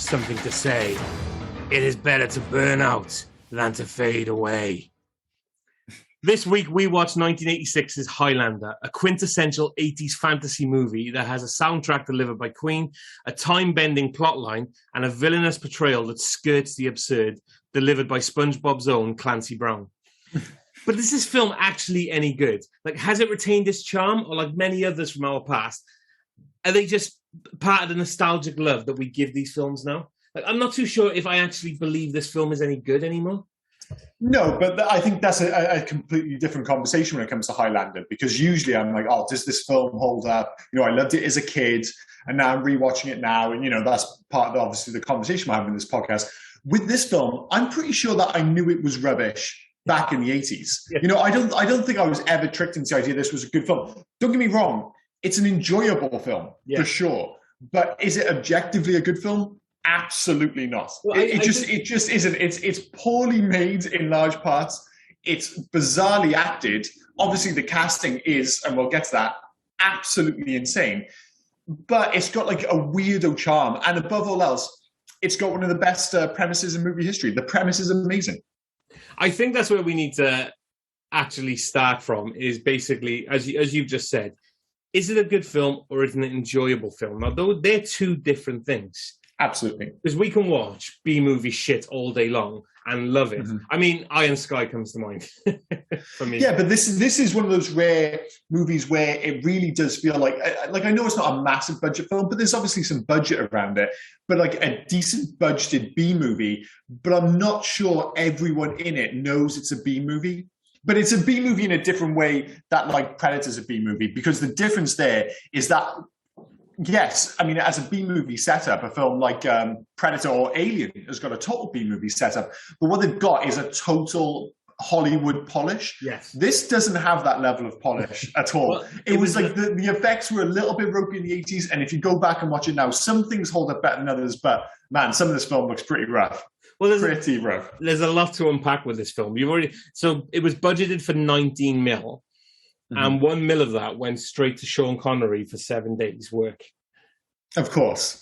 something to say. It is better to burn out than to fade away. This week, we watched 1986's Highlander, a quintessential 80s fantasy movie that has a soundtrack delivered by Queen, a time-bending plotline, and a villainous portrayal that skirts the absurd, delivered by SpongeBob's own Clancy Brown. But is this film actually any good? Like, has it retained its charm, or like many others from our past, are they just part of the nostalgic love that we give these films now? Like, I'm not too sure if I actually believe this film is any good anymore. No, but I think that's a completely different conversation when it comes to Highlander, because usually I'm like, oh, does this film hold up? You know, I loved it as a kid, and now I'm rewatching it now, and, you know, that's part of, obviously, the conversation we're having in this podcast. With this film, I'm pretty sure that I knew it was rubbish back in the 80s. Yeah. You know, I don't think I was ever tricked into the idea this was a good film. Don't get me wrong, it's an enjoyable film, for sure. But is it objectively a good film? Absolutely not. Well, it just isn't. It's poorly made in large parts. It's bizarrely acted. Obviously, the casting is, and we'll get to that, absolutely insane. But it's got like a weirdo charm, and above all else, it's got one of the best premises in movie history. The premise is amazing. I think that's where we need to actually start from. Is basically, as you've just said, is it a good film or is it an enjoyable film? Now, they're two different things. Absolutely. Because we can watch B-movie shit all day long and love it. Mm-hmm. I mean, Iron Sky comes to mind for me. Yeah, but this is one of those rare movies where it really does feel like I know it's not a massive budget film, but there's obviously some budget around it. But like a decent budgeted B-movie, but I'm not sure everyone in it knows it's a B-movie. But it's a B-movie in a different way that like Predator's a B-movie, because the difference there is that, yes, I mean, as a B-movie setup, a film like Predator or Alien has got a total B-movie setup. But what they've got is a total Hollywood polish. Yes. This doesn't have that level of polish at all. Well, it was like the effects were a little bit ropey in the 80s. And if you go back and watch it now, some things hold up better than others. But, man, some of this film looks pretty rough. Well, rough. There's a lot to unpack with this film. So it was budgeted for 19 mil. Mm-hmm. And 1 mil of that went straight to Sean Connery for 7 days' work. Of course.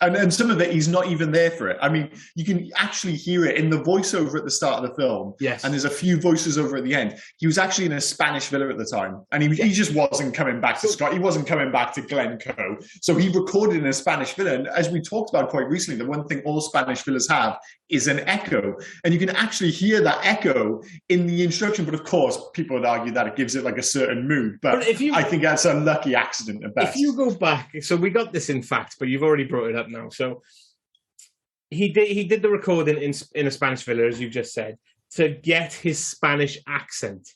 And some of it, he's not even there for it. I mean, you can actually hear it in the voiceover at the start of the film. Yes. And there's a few voices over at the end. He was actually in a Spanish villa at the time. And he just wasn't coming back to Scott. He wasn't coming back to Glencoe. So he recorded in a Spanish villa. And as we talked about quite recently, the one thing all Spanish villas have is an echo. And you can actually hear that echo in the instruction. But of course, people would argue that it gives it like a certain mood. But I think that's a lucky accident at best. If you go back, so we got this in fact, but you've already brought it up now. So he did the recording in a Spanish villa, as you just said, to get his Spanish accent.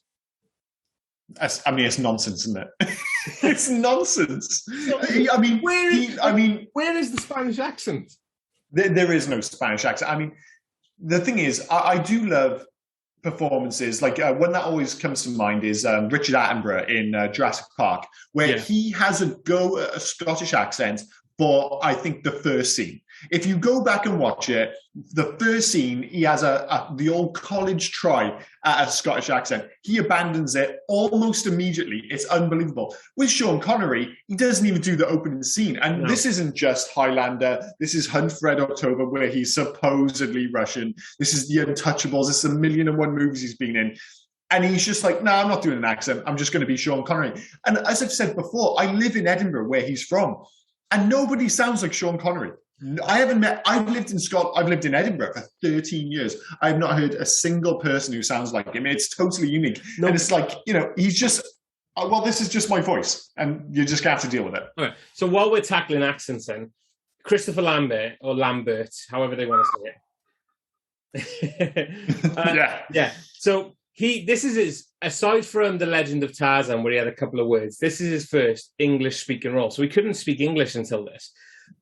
I mean, it's nonsense, isn't it? It's nonsense. I mean, where is the Spanish accent? There is no Spanish accent. I mean, the thing is, I do love performances. Like one that always comes to mind is Richard Attenborough in Jurassic Park, where he has a Scottish accent for, I think, the first scene. If you go back and watch it, the first scene, he has the old college try at a Scottish accent. He abandons it almost immediately. It's unbelievable. With Sean Connery, he doesn't even do the opening scene. And this isn't just Highlander. This is Hunt for Red October, where he's supposedly Russian. This is The Untouchables. This is 1,000,001 movies he's been in. And he's just like, no, I'm not doing an accent. I'm just going to be Sean Connery. And as I've said before, I live in Edinburgh, where he's from. And nobody sounds like Sean Connery. I've lived in Edinburgh for 13 years. I've not heard a single person who sounds like him. It's totally unique. No. And it's like, you know, he's just, well, this is just my voice. And you're just going to have to deal with it. All right. So while we're tackling accents then, Christopher Lambert, or Lambert, however they want to say it. Yeah. So this is his, aside from The Legend of Tarzan, where he had a couple of words, this is his first English-speaking role. So he couldn't speak English until this.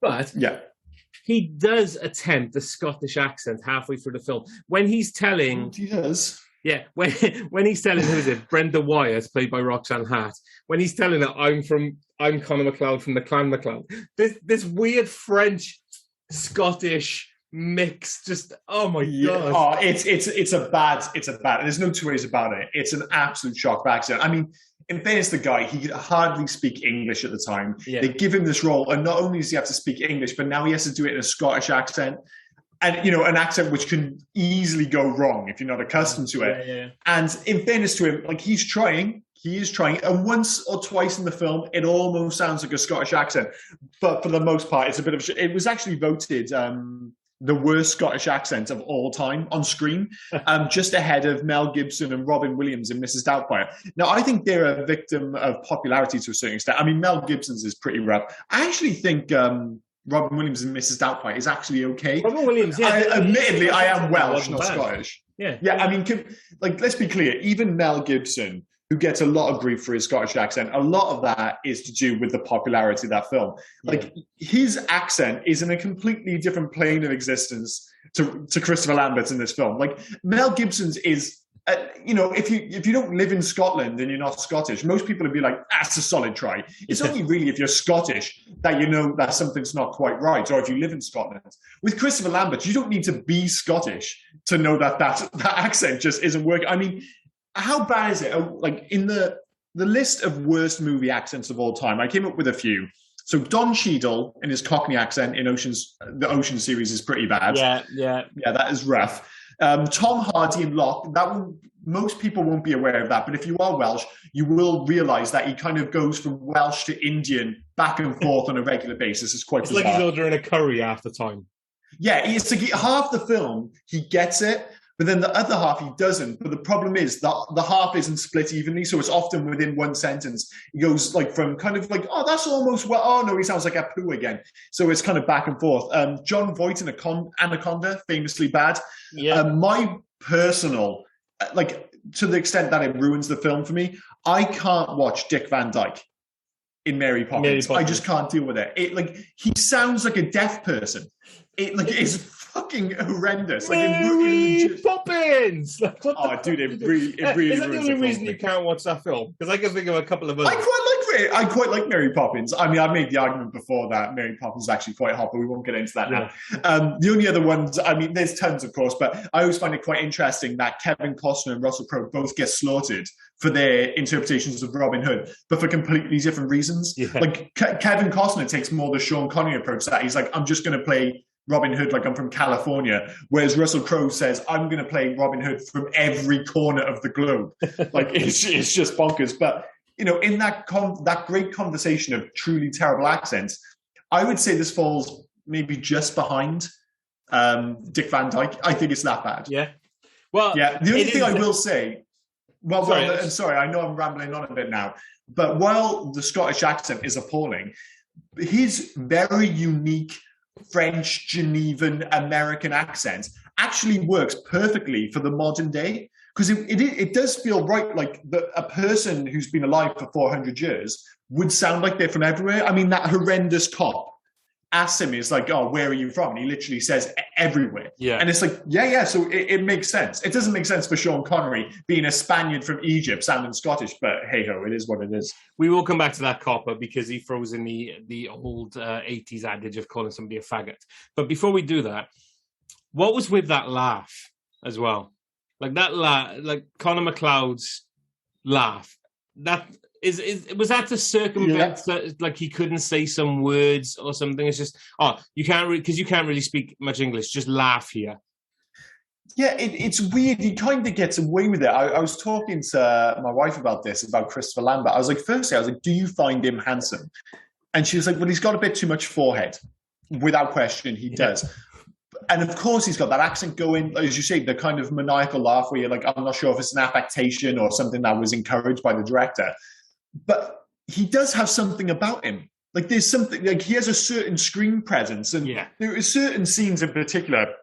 But he does attempt a Scottish accent halfway through the film. When he's telling... He does. Yeah, when he's telling, who is it, Brenda Wyatt, played by Roxanne Hart, when he's telling her, I'm Conor McLeod from the Clan MacLeod, this weird French, Scottish mix, just, oh my God. Oh, it's a bad, there's no two ways about it. It's an absolute shock of accent. I mean, in fairness to the guy, he could hardly speak English at the time. Yeah. They give him this role, and not only does he have to speak English, but now he has to do it in a Scottish accent. And, you know, an accent which can easily go wrong if you're not accustomed to it. Yeah. And in fairness to him, like, he is trying. And once or twice in the film, it almost sounds like a Scottish accent. But for the most part, it's a bit of it was actually voted the worst Scottish accent of all time on screen, just ahead of Mel Gibson and Robin Williams in Mrs. Doubtfire. Now, I think they're a victim of popularity to a certain extent. I mean, Mel Gibson's is pretty rough. I actually think Robin Williams in Mrs. Doubtfire is actually okay. Robin Williams, yeah. Admittedly, I am Welsh, not Scottish. Yeah. I mean, let's be clear. Even Mel Gibson, who gets a lot of grief for his Scottish accent, a lot of that is to do with the popularity of that film. Like, his accent is in a completely different plane of existence to Christopher Lambert's in this film. Like, Mel Gibson's is, you know, if you don't live in Scotland and you're not Scottish, most people would be like, that's a solid try. It's only really if you're Scottish that you know that something's not quite right, or if you live in Scotland. With Christopher Lambert, you don't need to be Scottish to know that accent just isn't working. I mean, how bad is it? Like, in the list of worst movie accents of all time, I came up with a few. So Don Cheadle in his Cockney accent in the Ocean series is pretty bad. Yeah, that is rough. Tom Hardy in Locke, that one, most people won't be aware of that, but if you are Welsh, you will realise that he kind of goes from Welsh to Indian back and forth on a regular basis. It's quite bizarre. Like he's ordering a curry half the time. Yeah, it's like half the film, he gets it, but then the other half he doesn't. But the problem is that the half isn't split evenly, so it's often within one sentence. He goes like from kind of like, oh, that's almost well. Oh no, he sounds like a poo again. So it's kind of back and forth. John Voight in Anaconda, famously bad. Yeah. My personal, like, to the extent that it ruins the film for me, I can't watch Dick Van Dyke in Mary Poppins. I just can't deal with it. He sounds like a deaf person. It's fucking horrendous. Mary Poppins! Dude, it really is that the only reason you can't watch that film? Because I can think of a couple of others. I quite like Mary Poppins. I mean, I've made the argument before that Mary Poppins is actually quite hot, but we won't get into that now. The only other ones, I mean, there's tons, of course, but I always find it quite interesting that Kevin Costner and Russell Crowe both get slaughtered for their interpretations of Robin Hood, but for completely different reasons. Yeah. Like, Kevin Costner takes more the Sean Connery approach, that he's like, I'm just going to play Robin Hood like I'm from California, whereas Russell Crowe says, I'm going to play Robin Hood from every corner of the globe. Like, it's just bonkers. But, you know, in that great conversation of truly terrible accents, I would say this falls maybe just behind Dick Van Dyke. I think it's that bad. Yeah. Well, yeah. The only thing I will say, I'm sorry, I know I'm rambling on a bit now, but while the Scottish accent is appalling, his very unique French, Genevan, American accent actually works perfectly for the modern day, because it does feel right, like a person who's been alive for 400 years would sound like they're from everywhere. I mean, that horrendous cop asks him, he's like, oh, where are you from? And he literally says everywhere. Yeah. And it's like, yeah. So it makes sense. It doesn't make sense for Sean Connery being a Spaniard from Egypt sounding Scottish, but hey ho, it is what it is. We will come back to that copper because he throws in the old 80s adage of calling somebody a faggot. But before we do that, what was with that laugh as well? Like that like Conor McLeod's laugh. That was that to circumvent that, like, he couldn't say some words or something? It's just, you can't because you can't really speak much English. Just laugh here. Yeah, it's weird. He kind of gets away with it. I was talking to my wife about Christopher Lambert. I was like, do you find him handsome? And she was like, well, he's got a bit too much forehead. Without question, he does. And of course, he's got that accent going, as you say, the kind of maniacal laugh where you're like, I'm not sure if it's an affectation or something that was encouraged by the director. But he does have something about him. Like, there's something, like, he has a certain screen presence. And there are certain scenes in particular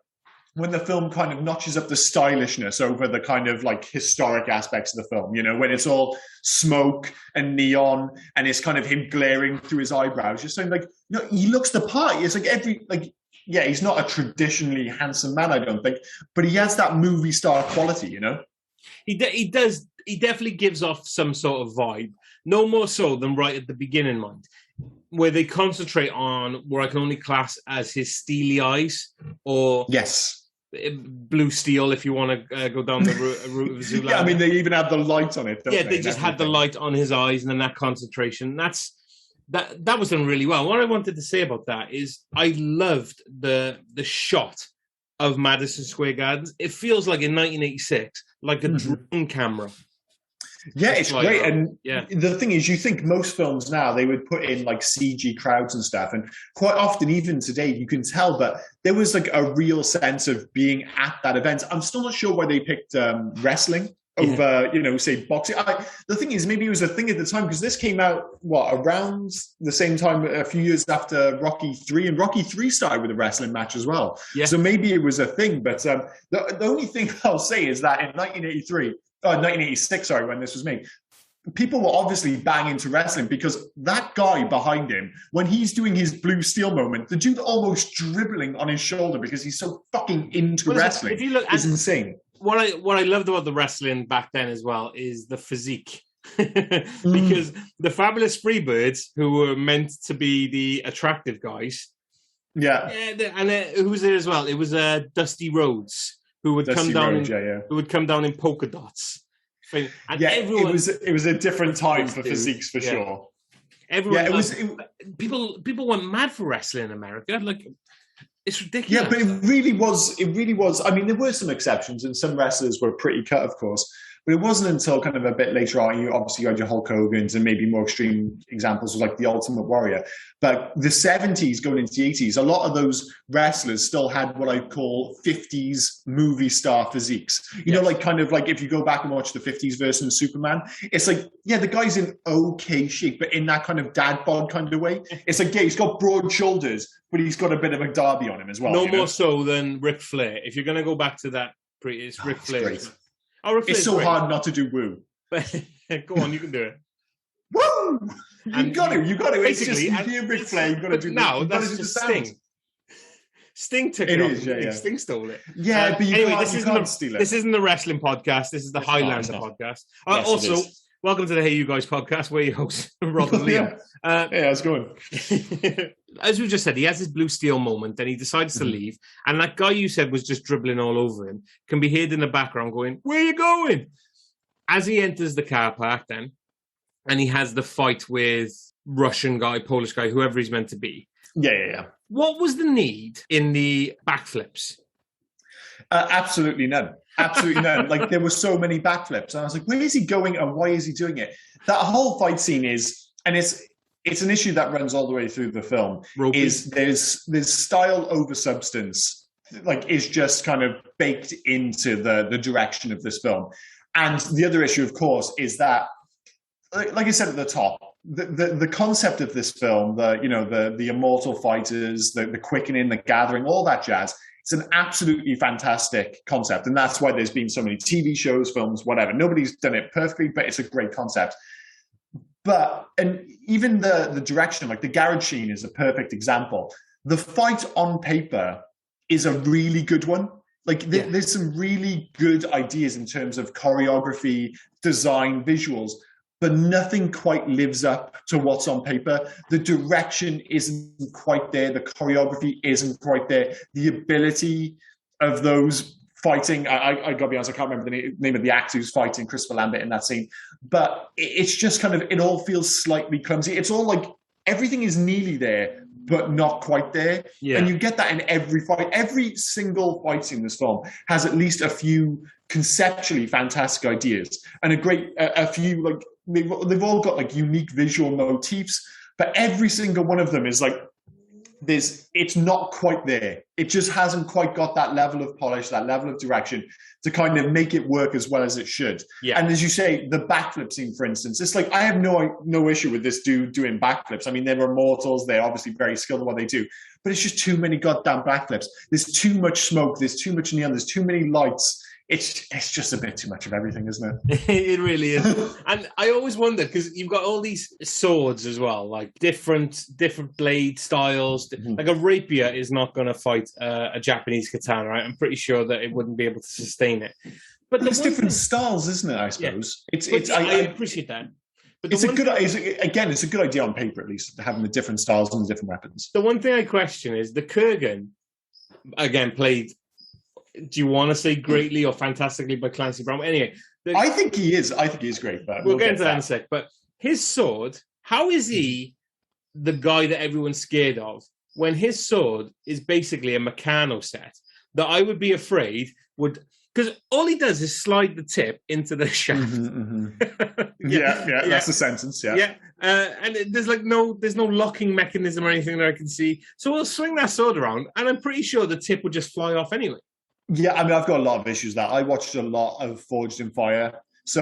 when the film kind of notches up the stylishness over the kind of like historic aspects of the film, you know, when it's all smoke and neon and it's kind of him glaring through his eyebrows, just saying, like, no, he looks the part. It's like he's not a traditionally handsome man, I don't think, but he has that movie star quality, you know? He does. He definitely gives off some sort of vibe. No more so than right at the beginning, mind, where they concentrate on what I can only class as his steely eyes, or blue steel, if you want to go down the route of Zoolander. Yeah, I mean, they even have the light on it, don't they? Yeah, they just had the light on his eyes and then that concentration. That was done really well. What I wanted to say about that is I loved the shot of Madison Square Gardens. It feels like in 1986, like a drone camera. Yeah, it's like, great. And the thing is, you think most films now, they would put in like CG crowds and stuff. And quite often, even today, you can tell that there was like a real sense of being at that event. I'm still not sure why they picked wrestling over, say boxing. The thing is, maybe it was a thing at the time because this came out, around the same time, a few years after Rocky 3, and Rocky 3 started with a wrestling match as well. Yeah. So maybe it was a thing. But the only thing I'll say is that in 1986, when this was made, people were obviously banging to wrestling because that guy behind him, when he's doing his blue steel moment, the dude almost dribbling on his shoulder because he's so fucking into wrestling. If you look, it's insane. What I loved about the wrestling back then as well is the physique. Because the Fabulous Freebirds, who were meant to be the attractive guys, and who was there as well? It was Dusty Rhodes, who would come down who would come down in polka dots. And it was a different time for physiques for sure. Everyone, people went mad for wrestling in America. Like, it's ridiculous. Yeah, but it really was. I mean, there were some exceptions, and some wrestlers were pretty cut, of course. But it wasn't until kind of a bit later on, you had your Hulk Hogan's and maybe more extreme examples like the Ultimate Warrior. But the 70s going into the 80s, a lot of those wrestlers still had what I call 50s movie star physiques. You know, like kind of like if you go back and watch the 50s version of Superman, it's like, the guy's in okay shape, but in that kind of dad bod kind of way. It's like, he's got broad shoulders, but he's got a bit of a derby on him as well. No more so than Ric Flair. If you're going to go back to that, it's Ric Flair. Great. It's so hard not to do woo. Go on, you can do it. Woo! You got to. It's just, you hear Ric Flair, you got to do now. That's just Sting. Sting took it off. Sting stole it. Yeah, but you can't steal it. This isn't the wrestling podcast. This is the Highlander podcast. Yes, also, welcome to the Hey You Guys podcast, where your hosts, Rob and Liam. How's it going? As we just said, he has his blue steel moment, and he decides to leave. And that guy you said was just dribbling all over him can be heard in the background going, "Where are you going?" As he enters the car park, then, and he has the fight with Russian guy, Polish guy, whoever he's meant to be. Yeah. What was the need in the backflips? Absolutely none. Absolutely none. Like, there were so many backflips. And I was like, where is he going and why is he doing it? That whole fight scene is, and it's an issue that runs all the way through the film, is there's style over substance, like, is just kind of baked into the direction of this film. And the other issue, of course, is that, like I said at the top, the concept of this film, the immortal fighters, the quickening, the gathering, all that jazz, it's an absolutely fantastic concept. And that's why there's been so many TV shows, films, whatever. Nobody's done it perfectly, but it's a great concept. And even the direction, like the garage scene is a perfect example. The fight on paper is a really good one. Like there's some really good ideas in terms of choreography, design, visuals, but nothing quite lives up to what's on paper. The direction isn't quite there. The choreography isn't quite there. The ability of those fighting, I gotta be honest, I can't remember the name of the actor who's fighting Christopher Lambert in that scene, but it's just kind of, it all feels slightly clumsy. It's all like, everything is nearly there, but not quite there. Yeah. And you get that in every fight. Every single fight scene in this film has at least a few conceptually fantastic ideas and a few, like, they've all got like unique visual motifs, but every single one of them is like, it's not quite there. It just hasn't quite got that level of polish, that level of direction to kind of make it work as well as it should. Yeah. And as you say, the backflip scene, for instance, it's like, I have no issue with this dude doing backflips. I mean, they're immortals. They're obviously very skilled at what they do, but it's just too many goddamn backflips. There's too much smoke. There's too much neon. There's too many lights. It's just a bit too much of everything, isn't it? It really is. And I always wonder, because you've got all these swords as well, like different blade styles. Mm-hmm. Like a rapier is not going to fight a Japanese katana, right? I'm pretty sure that it wouldn't be able to sustain it. But there's different styles, isn't it? I suppose. Yeah. I appreciate that. But it's a good idea on paper, at least, having the different styles and the different weapons. The one thing I question is the Kurgan, again, played Do you want to say greatly or fantastically by Clancy Brown? Anyway, I think he is. I think he's great. But we'll get into that in a sec. But his sword, how is he the guy that everyone's scared of when his sword is basically a Meccano set that I would be afraid would... Because all he does is slide the tip into the shaft. Yeah, that's the sentence. Yeah, and there's no locking mechanism or anything that I can see. So we'll swing that sword around, and I'm pretty sure the tip will just fly off anyway. Yeah, I mean, I've got a lot of issues with that. I watched a lot of Forged in Fire. So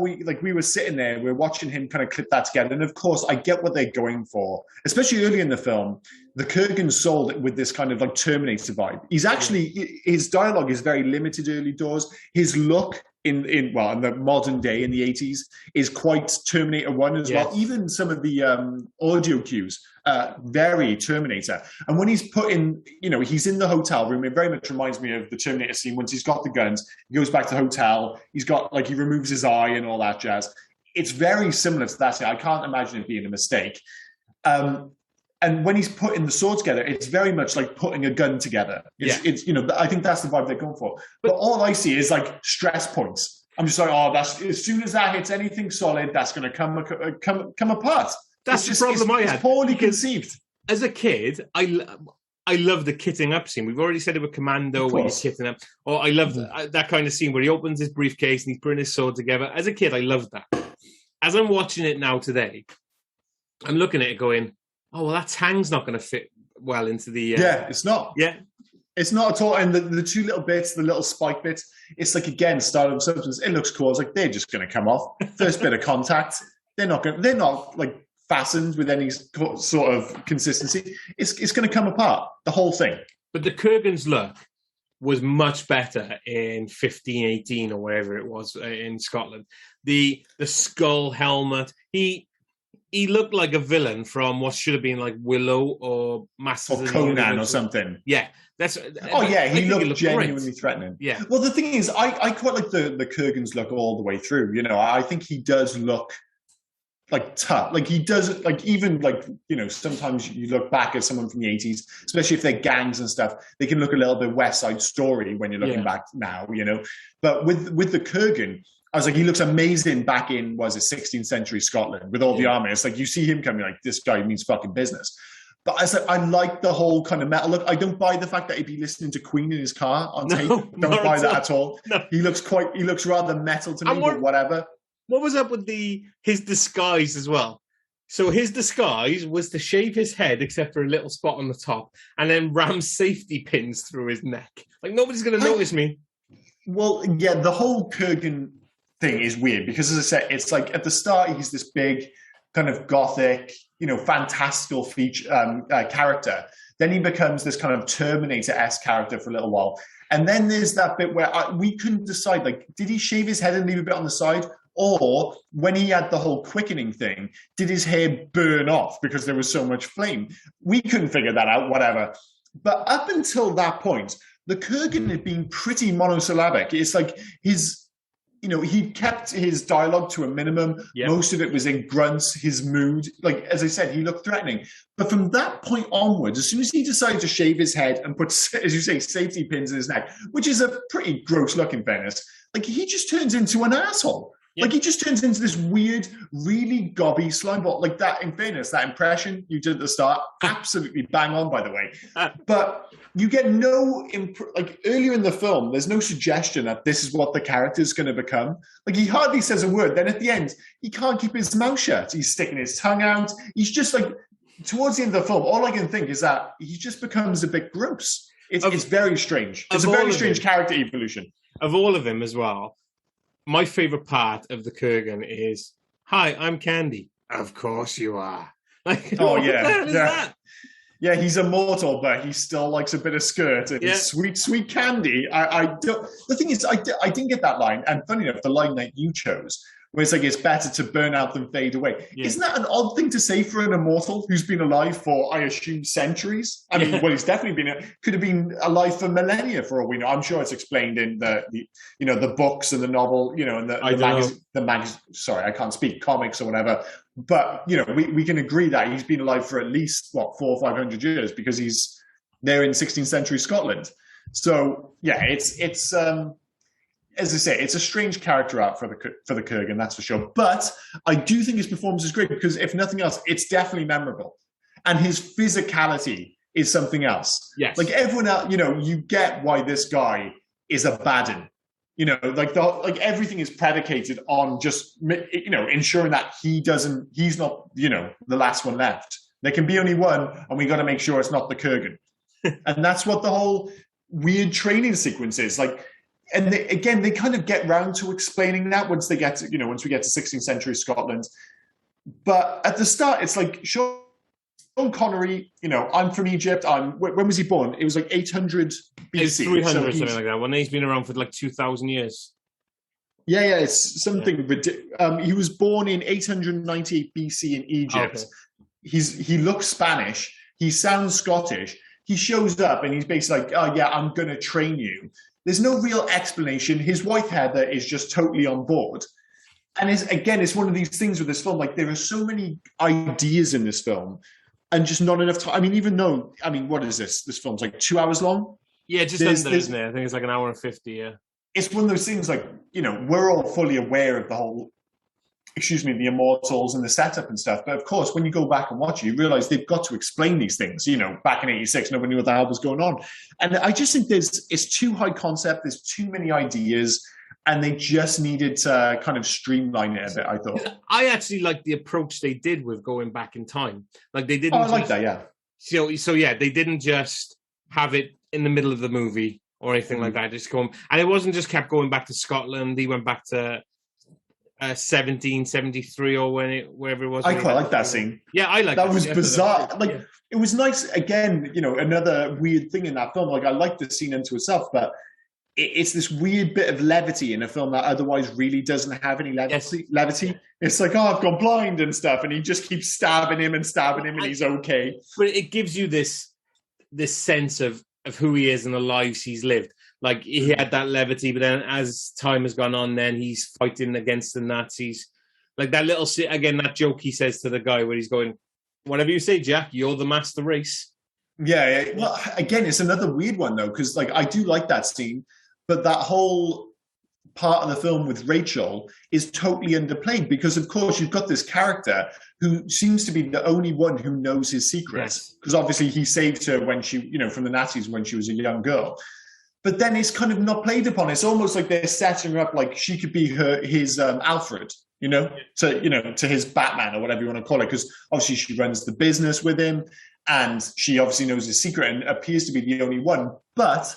we were sitting there, we were watching him kind of clip that together. And of course, I get what they're going for, especially early in the film. The Kurgan sold it with this kind of like Terminator vibe. He's actually, his dialogue is very limited early doors. His look in the modern day, in the 80s, is quite Terminator 1 as well. Even some of the audio cues, very Terminator. And when he's put in, he's in the hotel room, it very much reminds me of the Terminator scene. Once he's got the guns, he goes back to the hotel, he's got, he removes his eye and all that jazz. It's very similar to that scene. I can't imagine it being a mistake. And when he's putting the sword together, it's very much like putting a gun together. It's I think that's the vibe they're going for. But all I see is like stress points. I'm just like, that's as soon as that hits anything solid, that's going to come apart. That's the problem I had. It's poorly conceived. As a kid, I love the kitting up scene. We've already said it with Commando where he's kitting up. Or I love that kind of scene where he opens his briefcase and he's putting his sword together. As a kid, I loved that. As I'm watching it now today, I'm looking at it going, oh, well, that tang's not going to fit well into the... it's not. Yeah. It's not at all. And the two little bits, the little spike bits, it's like, again, Stardom Substance, it looks cool. It's like, they're just going to come off. First bit of contact. They're not like fastened with any sort of consistency. It's going to come apart, the whole thing. But the Kurgan's look was much better in 1518 or wherever it was in Scotland. The skull helmet, he looked like a villain from what should have been like Willow or Masters or Conan or something. Yeah, he looked genuinely threatening. Yeah. Well, the thing is, I quite like the Kurgan's look all the way through. I think he does look like tough. Like he does, like even like sometimes you look back at someone from the 80s, especially if they're gangs and stuff, they can look a little bit West Side Story when you're looking back now. But with the Kurgan, I was like, he looks amazing back in, 16th century Scotland with all the army. It's like, you see him coming like, this guy means fucking business. But I said, I like the whole kind of metal look. I don't buy the fact that he'd be listening to Queen in his car on tape. Don't buy that at all. No. He looks rather metal to me, but whatever. What was up with his disguise as well? So his disguise was to shave his head except for a little spot on the top and then ram safety pins through his neck. Like, nobody's going to notice me. Well, yeah, the whole Kurgan thing is weird because, as I said, it's like at the start he's this big kind of gothic, fantastical character. Then he becomes this kind of Terminator-esque character for a little while, and then there's that bit where we couldn't decide, like, did he shave his head and leave a bit on the side, or when he had the whole quickening thing, did his hair burn off because there was so much flame? We couldn't figure that out. Whatever. But up until that point, the Kurgan had been pretty monosyllabic. It's like he kept his dialogue to a minimum. Yep. Most of it was in grunts, his mood. Like, as I said, he looked threatening. But from that point onwards, as soon as he decided to shave his head and put, as you say, safety pins in his neck, which is a pretty gross look in fairness, like, he just turns into an asshole. Yep. Like, he just turns into this weird, really gobby slimeball. Like, that, in fairness, that impression you did at the start, absolutely bang on, by the way. But you get no, like, earlier in the film, there's no suggestion that this is what the character is going to become. Like, he hardly says a word. Then at the end, he can't keep his mouth shut. He's sticking his tongue out. He's just like, towards the end of the film, all I can think is that he just becomes a bit gross. It's very strange. It's a very strange character evolution. Of all of them as well, my favorite part of the Kurgan is, "Hi, I'm Candy." Of course you are. Like, what the hell is that? Yeah, he's immortal, but he still likes a bit of skirt and sweet, sweet candy. The thing is, I didn't get that line. And funny enough, the line that you chose, where it's like, it's better to burn out than fade away. Yeah. Isn't that an odd thing to say for an immortal who's been alive for, I assume, centuries? I mean, well, he's definitely could have been alive for millennia for all we know. I'm sure it's explained in the books and the novel, and the magazine. Sorry, I can't speak, comics or whatever. But, we can agree that he's been alive for at least, 400 or 500 years because he's there in 16th century Scotland. So yeah, it's as I say, it's a strange character arc for the Kurgan, that's for sure. But I do think his performance is great because, if nothing else, it's definitely memorable, and his physicality is something else. Yes, like everyone else, you get why this guy is a baden. Like everything is predicated on just ensuring that he's not the last one left. There can be only one, and we got to make sure it's not the Kurgan. And that's what the whole weird training sequence is like. And they kind of get round to explaining that once we get to 16th century Scotland. But at the start, it's like Sean Connery, I'm from Egypt. When was he born? It was like 800 BC. It's 300 or something like that. When he's been around for like 2,000 years. Yeah, it's something ridiculous. He was born in 898 BC in Egypt. Okay. He looks Spanish. He sounds Scottish. He shows up and he's basically like, oh yeah, I'm going to train you. There's no real explanation. His wife, Heather, is just totally on board. And it's one of these things with this film. Like, there are so many ideas in this film and just not enough time. What is this? This film's like 2 hours long? Yeah, just under, isn't it? I think it's like an hour and 50, yeah. It's one of those things like, we're all fully aware of the Immortals and the setup and stuff. But of course, when you go back and watch it, you realize they've got to explain these things. Back in 86, nobody knew what the hell was going on. And I just think it's too high concept. There's too many ideas, and they just needed to kind of streamline it a bit, I thought. I actually like the approach they did with going back in time. Like, they didn't. I like that, yeah. So yeah, they didn't just have it in the middle of the movie or anything like that. Just going, and it wasn't just kept going back to Scotland. He went back to 1773 or wherever it was. I quite like that scene. Yeah, I like that. That was bizarre. It was nice. Again, another weird thing in that film. Like, I like the scene unto itself, but it's this weird bit of levity in a film that otherwise really doesn't have any levity. Yes. It's like, oh, I've gone blind and stuff, and he just keeps stabbing him, and he's okay. But it gives you this sense of who he is and the lives he's lived. Like, he had that levity, but then as time has gone on, then he's fighting against the Nazis. Like that that joke he says to the guy where he's going, whatever you say, Jack, you're the master race. Yeah. Well, again, it's another weird one, though, because I do like that scene, but that whole part of the film with Rachel is totally underplayed because, of course, you've got this character who seems to be the only one who knows his secrets because obviously he saved her when she, from the Nazis when she was a young girl. But then it's kind of not played upon. It's almost like they're setting her up like she could be his Alfred, to his Batman or whatever you want to call it. Because obviously she runs the business with him, and she obviously knows his secret and appears to be the only one. But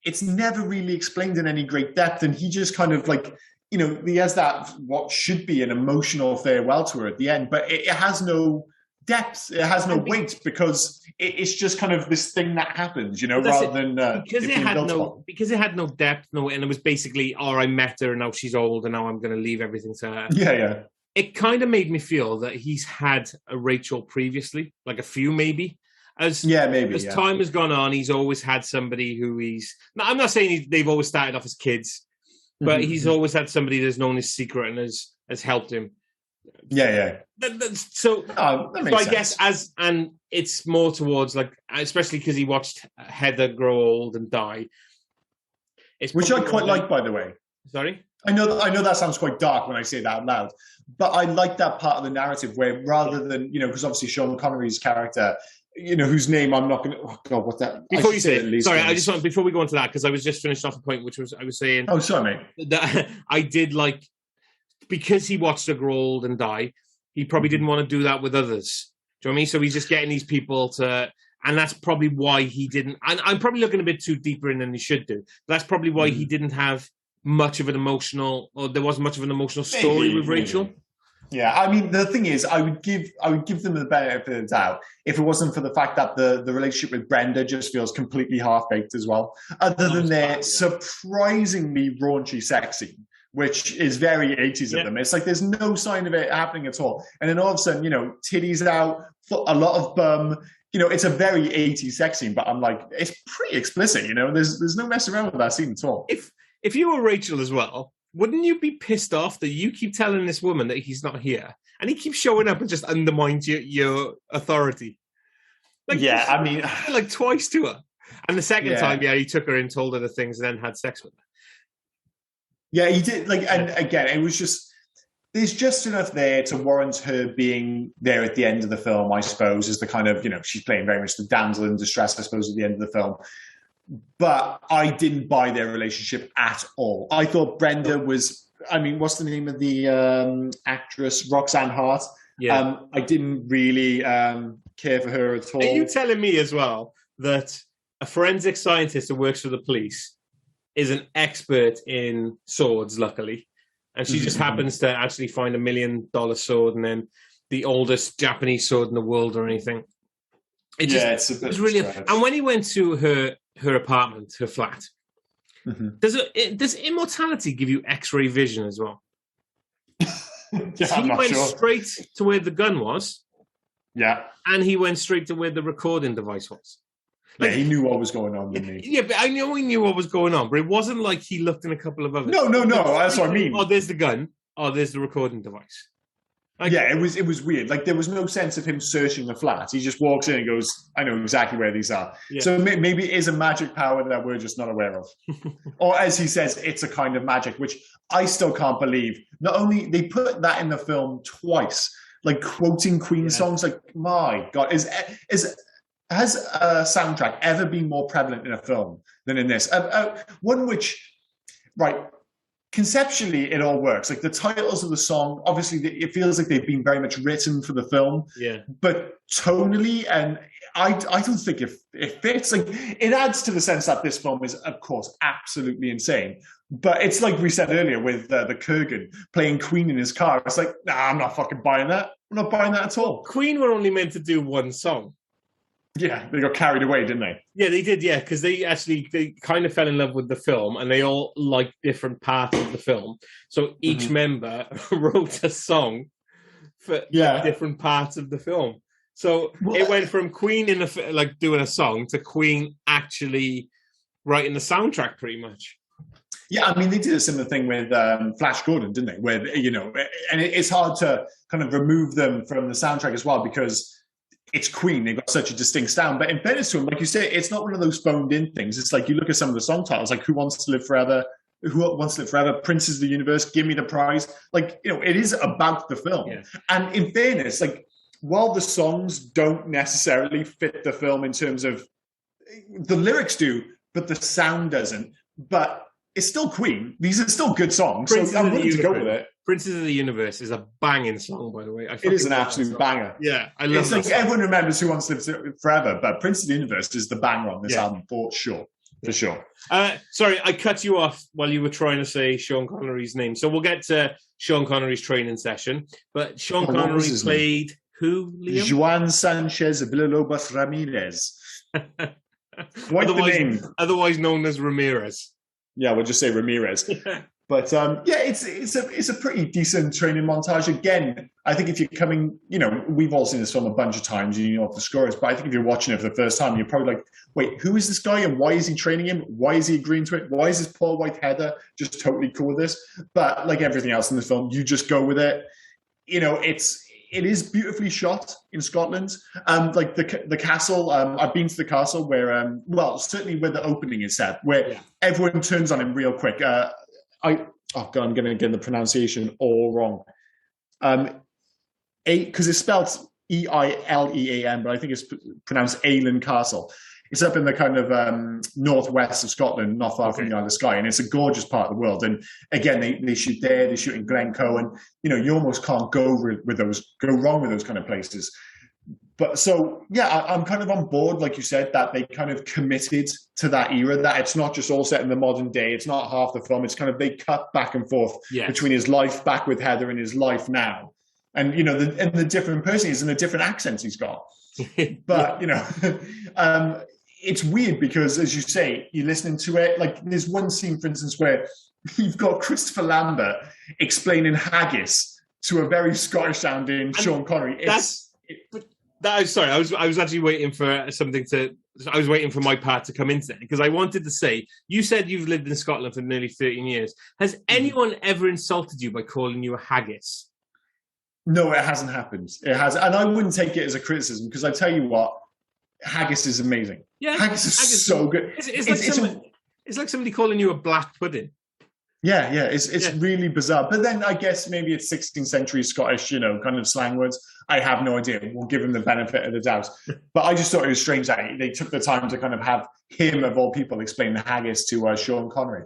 it's never really explained in any great depth, and he just kind of like, he has that what should be an emotional farewell to her at the end, but it has no depth. It has no weight because it's just kind of this thing that happens, rather than because it had no depth, and it was basically, I met her and now she's old and now I'm going to leave everything to her. Yeah. It kind of made me feel that he's had a Rachel previously, like a few maybe. As time has gone on, he's always had somebody who I'm not saying they've always started off as kids, but he's always had somebody that's known his secret and has helped him. Yeah. So that makes sense. Guess and it's more towards like, especially because he watched Heather grow old and die. Which I quite like, by the way. Sorry? I know that sounds quite dark when I say that out loud, but I like that part of the narrative where rather than, because obviously Sean Connery's character, whose name I'm not going to, oh God, what that... Before you say it, sorry, I just want, before we go on to that, because I was just finishing off a point, which was, I was saying... Oh, sorry, mate. That I did like, because he watched her grow old and die, he probably didn't want to do that with others. Do you know what I mean? So he's just getting these people to... And that's probably why he didn't... And I'm probably looking a bit too deeper in than he should do. That's probably why he didn't have much of an emotional... Or there wasn't much of an emotional story with Rachel. Yeah, I mean, the thing is, I would give them the benefit of the doubt if it wasn't for the fact that the relationship with Brenda just feels completely half-baked as well. Other than their surprisingly raunchy sex scene, which is very 80s of them. It's like there's no sign of it happening at all. And then all of a sudden, titties out, a lot of bum. It's a very 80s sex scene, but I'm like, it's pretty explicit, There's no messing around with that scene at all. If you were Rachel as well, wouldn't you be pissed off that you keep telling this woman that he's not here and he keeps showing up and just undermines your authority? Like, yeah, I mean... like twice to her. And the second time, he took her in, told her the things, and then had sex with her. Yeah, he did. And again, it was just, there's just enough there to warrant her being there at the end of the film, I suppose, as the kind of, she's playing very much the damsel in distress, I suppose, at the end of the film. But I didn't buy their relationship at all. I thought Brenda was, what's the name of the actress? Roxanne Hart. Yeah. I didn't really care for her at all. Are you telling me as well that a forensic scientist who works for the police is an expert in swords, luckily, and she just happens to actually find $1 million sword and then the oldest Japanese sword in the world or anything? It's a bit really. And when he went to her apartment, her flat, does immortality give you X-ray vision as well? He went straight to where the gun was. Yeah. And he went straight to where the recording device was. He knew what was going on, didn't he? Yeah, but I know he knew what was going on, but it wasn't like he looked in a couple of others. No, that's what I mean. Oh, there's the gun. Oh, there's the recording device. It was weird. There was no sense of him searching the flat. He just walks in and goes, I know exactly where these are. Yeah. So maybe it is a magic power that we're just not aware of. Or as he says, it's a kind of magic, which I still can't believe. Not only they put that in the film twice, quoting Queen songs, my God, has a soundtrack ever been more prevalent in a film than in this? One which, conceptually it all works. The titles of the song, obviously it feels like they've been very much written for the film. Yeah. But tonally, and I don't think it fits. It adds to the sense that this film is, of course, absolutely insane. But it's like we said earlier with the Kurgan playing Queen in his car. It's nah, I'm not fucking buying that. I'm not buying that at all. Queen were only meant to do one song. Yeah, they got carried away, didn't they? Yeah, they did, because they kind of fell in love with the film and they all liked different parts of the film. So each member wrote a song for different parts of the film. So it went from Queen in doing a song to Queen actually writing the soundtrack pretty much. Yeah, they did a similar thing with Flash Gordon, didn't they? Where, and it's hard to kind of remove them from the soundtrack as well because it's Queen. They've got such a distinct sound. But in fairness to them, like you say, it's not one of those phoned in things. It's you look at some of the song titles, Who Wants to Live Forever? Who Wants to Live Forever? Princes of the Universe, Give Me the Prize. It is about the film. Yeah. And in fairness, while the songs don't necessarily fit the film in terms of the lyrics do, but the sound doesn't. But it's still Queen. These are still good songs. So I'm willing to go with it. Princes of the Universe is a banging song, by the way. It is an absolute banger. Yeah, I love it. Everyone remembers Who Wants to Live Forever, but Prince of the Universe is the banger on this album for sure. For sure. Sorry, I cut you off while you were trying to say Sean Connery's name. So we'll get to Sean Connery's training session. But Sean Connery played who, Liam? Juan Sanchez Villalobos Ramirez. Quite the name. Otherwise known as Ramirez. Yeah, we'll just say Ramirez. But it's a pretty decent training montage. Again, I think if you're coming, we've all seen this film a bunch of times, you know what the score is, but I think if you're watching it for the first time, you're probably wait, who is this guy and why is he training him? Why is he agreeing to it? Why is this Paul Whiteheader just totally cool with this? But like everything else in the film, you just go with it. It is beautifully shot in Scotland. The castle, I've been to the castle where, certainly where the opening is set, where everyone turns on him real quick. I'm going to get the pronunciation all wrong. Because it's spelled Eilean, but I think it's pronounced Eilean Castle. It's up in the kind of northwest of Scotland, not far from the Isle of Skye, and it's a gorgeous part of the world. And again, they shoot there, they shoot in Glencoe, and you almost can't go wrong with those kind of places. But so I'm kind of on board, like you said, that they kind of committed to that era. That it's not just all set in the modern day. It's not half the film. It's kind of they cut back and forth between his life back with Heather and his life now, and the different person is and the different accents he's got. But it's weird because, as you say, you're listening to it. Like there's one scene, for instance, where you've got Christopher Lambert explaining haggis to a very Scottish-sounding Sean Connery. I was actually waiting for something to. I was waiting for my part to come into it because I wanted to say. You said you've lived in Scotland for nearly 13 years. Has anyone ever insulted you by calling you a haggis? No, it hasn't happened. It has, and I wouldn't take it as a criticism because I tell you what, Haggis is amazing. Yeah, haggis is so good. It's like somebody calling you a black pudding. Yeah, it's really bizarre. But then I guess maybe it's 16th century Scottish, kind of slang words. I have no idea. We'll give him the benefit of the doubt. But I just thought it was strange that they took the time to kind of have him, of all people, explain the haggis to Sean Connery.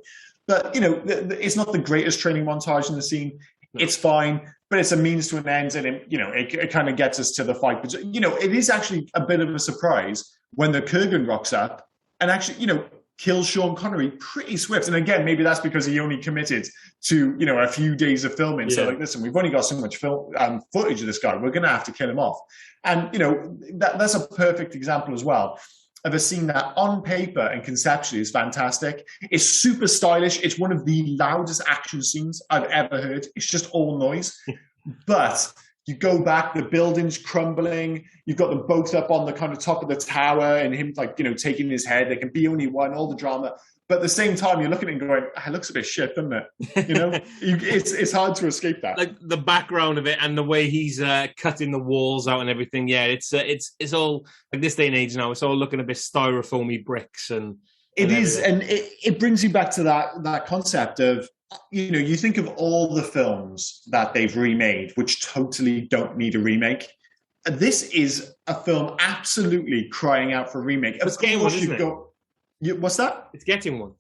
But, it's not the greatest training montage in the scene. No. It's fine, but it's a means to an end, and it kind of gets us to the fight. But, it is actually a bit of a surprise when the Kurgan rocks up and actually, kills Sean Connery pretty swift. And again, maybe that's because he only committed to, a few days of filming. Yeah. So listen, we've only got so much footage of this guy. We're going to have to kill him off. And, that's a perfect example as well of a scene that on paper and conceptually is fantastic. It's super stylish. It's one of the loudest action scenes I've ever heard. It's just all noise. But you go back, the building's crumbling. You've got them both up on the kind of top of the tower and him taking his head. There can be only one, all the drama. But at the same time, you're looking at it and going, it looks a bit shit, doesn't it? It's hard to escape that. Like the background of it and the way he's cutting the walls out and everything. Yeah, it's all like this day and age now. It's all looking a bit styrofoamy bricks and it is, and it brings you back to that concept of, you think of all the films that they've remade, which totally don't need a remake. This is a film absolutely crying out for a remake. It's getting one, isn't it? What's that? It's getting one.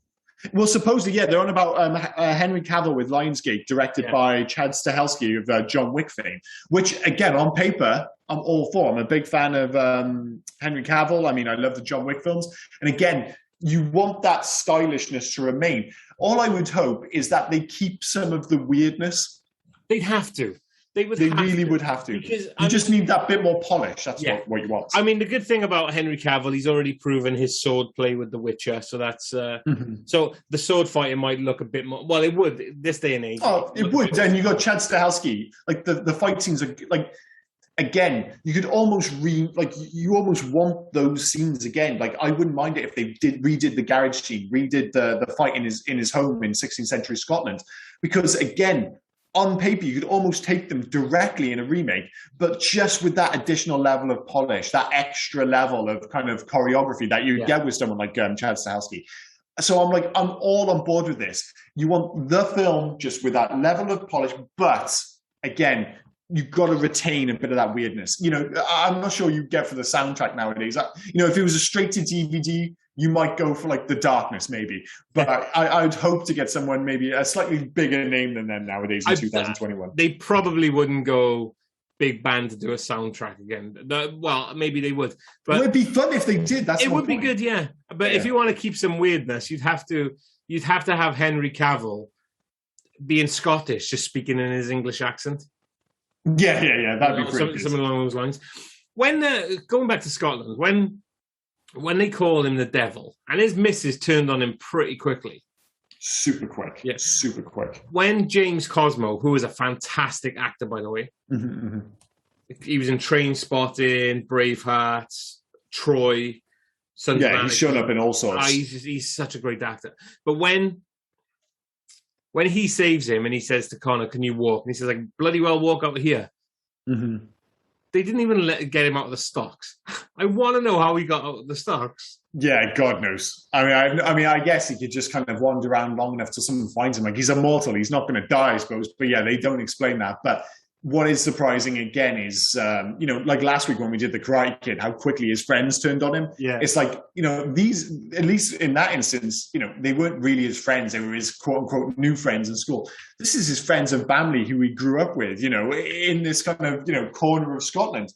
Well, supposedly, yeah. They're on about Henry Cavill with Lionsgate, directed by Chad Stahelski of John Wick fame, which, again, on paper, I'm all for. I'm a big fan of Henry Cavill. I mean, I love the John Wick films. And again, you want that stylishness to remain. All I would hope is that they keep some of the weirdness. They'd have to. They really would have to. Because you just need that bit more polish. That's what you want. I mean, the good thing about Henry Cavill, he's already proven his sword play with The Witcher. So that's so the sword fighting might look a bit more. Well, it would this day and age. Oh, it would. And you got Chad Stahelski. Like the fight scenes are like. Again, you could almost you almost want those scenes again. Like, I wouldn't mind it if they redid the garage scene, redid the fight in his home in 16th century Scotland, because again, on paper, you could almost take them directly in a remake, but just with that additional level of polish, that extra level of kind of choreography that you get with someone like Chad Stahelski. So I'm all on board with this. You want the film just with that level of polish, but again, you've got to retain a bit of that weirdness. I'm not sure you get for the soundtrack nowadays. If it was a straight to DVD, you might go for the darkness maybe. But I'd hope to get someone maybe a slightly bigger name than them nowadays in 2021. They probably wouldn't go big band to do a soundtrack again. Well, maybe they would. But it'd be fun if they did. It would be good, yeah. But if you want to keep some weirdness, you'd have to have Henry Cavill being Scottish, just speaking in his English accent. Yeah. That'd be pretty something along those lines. When going back to Scotland, when they call him the devil, and his missus turned on him pretty quickly. Super quick. Yeah. Super quick. When James Cosmo, who is a fantastic actor, by the way, he was in Trainspotting, Braveheart, Troy, Sons of Anarchy. He's shown up in all sorts. He's such a great actor. But when he saves him and he says to Connor, "Can you walk?" And he says, bloody well walk out of here. Mm-hmm. They didn't even get him out of the stocks. I want to know how he got out of the stocks. Yeah, God knows. I mean, I guess he could just kind of wander around long enough till someone finds him. He's immortal. He's not going to die, I suppose. But yeah, they don't explain that. But what is surprising again is, like last week when we did the Karate Kid, how quickly his friends turned on him. Yeah. It's these, at least in that instance, they weren't really his friends. They were his quote unquote new friends in school. This is his friends and family who he grew up with, in this kind of, corner of Scotland.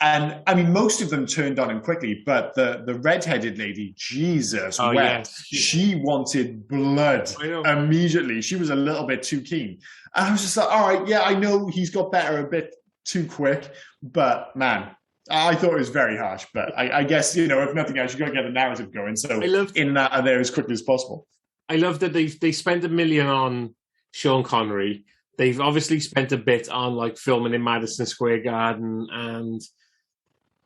And I mean, most of them turned on him quickly, but the redheaded lady, Jesus wept. Yeah. She wanted blood immediately. She was a little bit too keen. And I was just like, all right, yeah, I know he's got better a bit too quick, but man, I thought it was very harsh. But I guess, if nothing else, you've got to get the narrative going. So in that and there as quickly as possible. I love that they spent $1 million on Sean Connery. They've obviously spent a bit on filming in Madison Square Garden and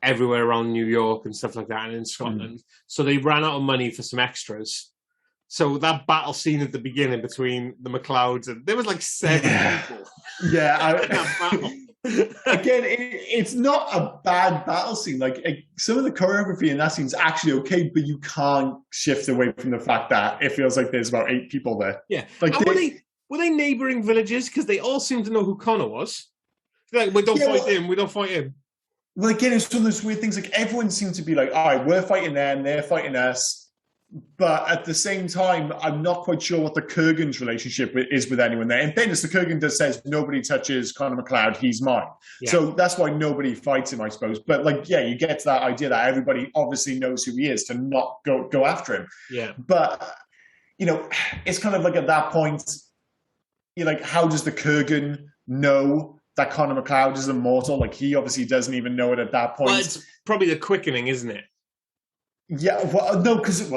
everywhere around New York and stuff like that, and in Scotland. So they ran out of money for some extras. So that battle scene at the beginning between the McLeods, and there was 7 people. Yeah, Again, it's not a bad battle scene. Like some of the choreography in that scene is actually okay, but you can't shift away from the fact that it feels like there's about 8 people there. Yeah. Like were they neighbouring villages? Because they all seem to know who Connor was. Like, we don't fight him. We don't fight him. Well, again, it's one of those weird things. Like everyone seems to be like, all right, we're fighting them, they're fighting us. But at the same time, I'm not quite sure what the Kurgan's relationship is with anyone there. In fairness, the Kurgan does says nobody touches Conor McLeod, he's mine. Yeah. So that's why nobody fights him, I suppose. But like, yeah, you get to that idea that everybody obviously knows who he is to not go after him. Yeah. But it's kind of like at that point, you're like, how does the Kurgan know that Conor McLeod is immortal? Like he obviously doesn't even know it at that point. Well, it's probably the quickening, isn't it? Yeah, well, no, because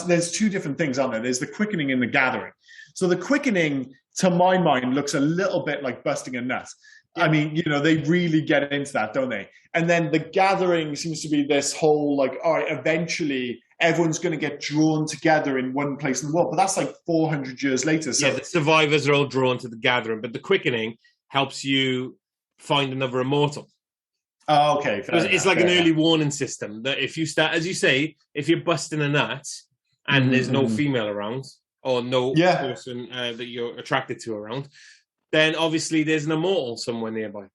there's 2 different things on there. There's the quickening and the gathering. So the quickening, to my mind, looks a little bit like busting a nut. Yeah. I mean, they really get into that, don't they? And then the gathering seems to be this whole like, all right, eventually everyone's going to get drawn together in one place in the world. But that's like 400 years later. So yeah, the survivors are all drawn to the gathering, but the quickening helps you find another immortal. Oh, okay. It's like an early warning system that if you start, as you say, if you're busting a nut and there's no female around or no person that you're attracted to around, then obviously there's an immortal somewhere nearby.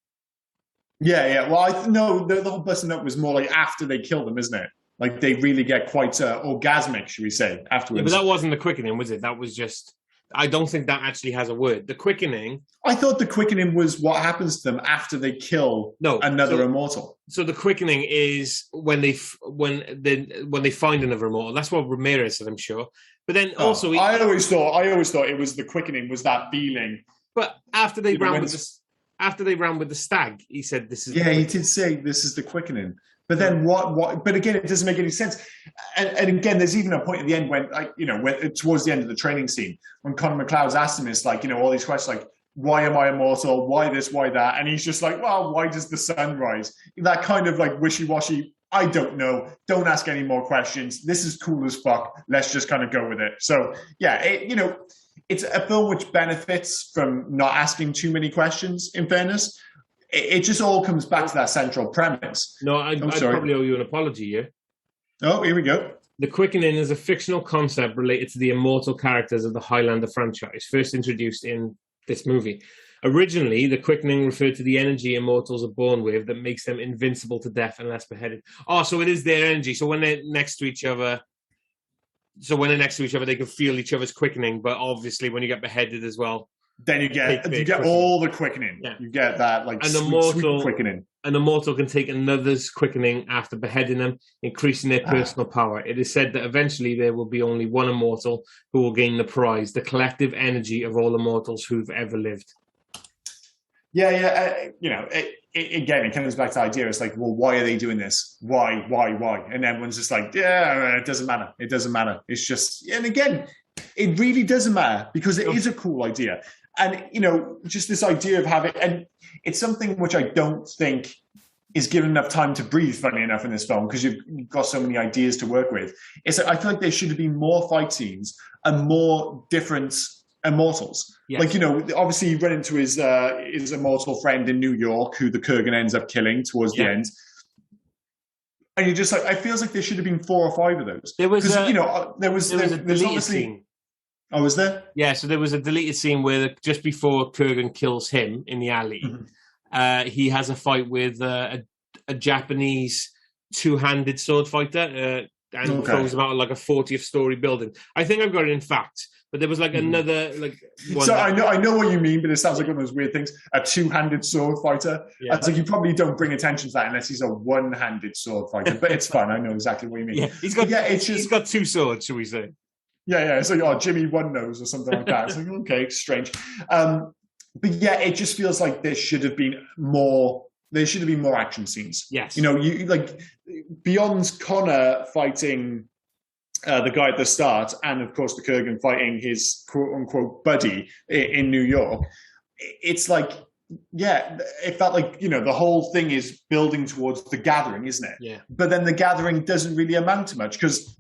Yeah. Well, no, the whole busting nut was more like after they kill them, isn't it? Like they really get quite orgasmic, should we say, afterwards. Yeah, but that wasn't the quickening, was it? That was just... I don't think that actually has a word. The quickening... I thought the quickening was what happens to them after they kill another immortal. So the quickening is when they find another immortal. That's what Ramirez said, I'm sure. But then also... I always thought it was the quickening, was that feeling. But after they ran with the stag, he said this is... Yeah, he did say this is the quickening. But then what? But again, it doesn't make any sense. And again, there's even a point at the end when towards the end of the training scene, when Conor McLeod's asked him, it's like, all these questions like, why am I immortal? Why this? Why that? And he's just like, well, why does the sun rise? That kind of like wishy-washy. I don't know. Don't ask any more questions. This is cool as fuck. Let's just kind of go with it. So yeah, it's a film which benefits from not asking too many questions. In fairness. It just all comes back to that central premise. No, I probably owe you an apology here. Oh, here we go. The quickening is a fictional concept related to the immortal characters of the Highlander franchise, first introduced in this movie. Originally, the quickening referred to the energy immortals are born with that makes them invincible to death unless beheaded. Oh, so it is their energy. So when they're next to each other, they can feel each other's quickening. But obviously, when you get beheaded as well, then you get all the quickening. Yeah. You get that like sweet quickening. An immortal can take another's quickening after beheading them, increasing their personal power. It is said that eventually there will be only one immortal who will gain the prize, the collective energy of all immortals who've ever lived. Yeah. Again, it comes back to the idea. It's like, well, why are they doing this? Why? And everyone's just like, yeah, it doesn't matter. It doesn't matter. It's just, and again, it really doesn't matter because it is a cool idea. And, just this idea of having, and it's something which I don't think is given enough time to breathe, funny enough, in this film, because you've got so many ideas to work with. It's like, I feel like there should have been more fight scenes and more different immortals. Yes. Like, obviously you run into his immortal friend in New York, who the Kurgan ends up killing towards the end. And you're just like, I feels like there should have been 4 or 5 of those. There was a deleted scene. Oh, was there? Yeah, so there was a deleted scene where just before Kurgan kills him in the alley, he has a fight with a Japanese two-handed sword fighter and throws him out of like a 40th story building. I think I've got it in fact, but there was like another one. So I know what you mean, but it sounds like one of those weird things. A two-handed sword fighter. Yeah. It's like you probably don't bring attention to that unless he's a one-handed sword fighter. But it's fine. I know exactly what you mean. Yeah, he's got 2 swords, shall we say? Yeah. It's like, Jimmy One Nose or something like that. It's like, okay, strange. But yeah, it just feels like there should have been more action scenes. Yes. You like beyond Connor fighting the guy at the start, and of course the Kurgan fighting his quote unquote buddy in New York. It's like, it felt like, the whole thing is building towards the gathering, isn't it? Yeah. But then the gathering doesn't really amount to much because,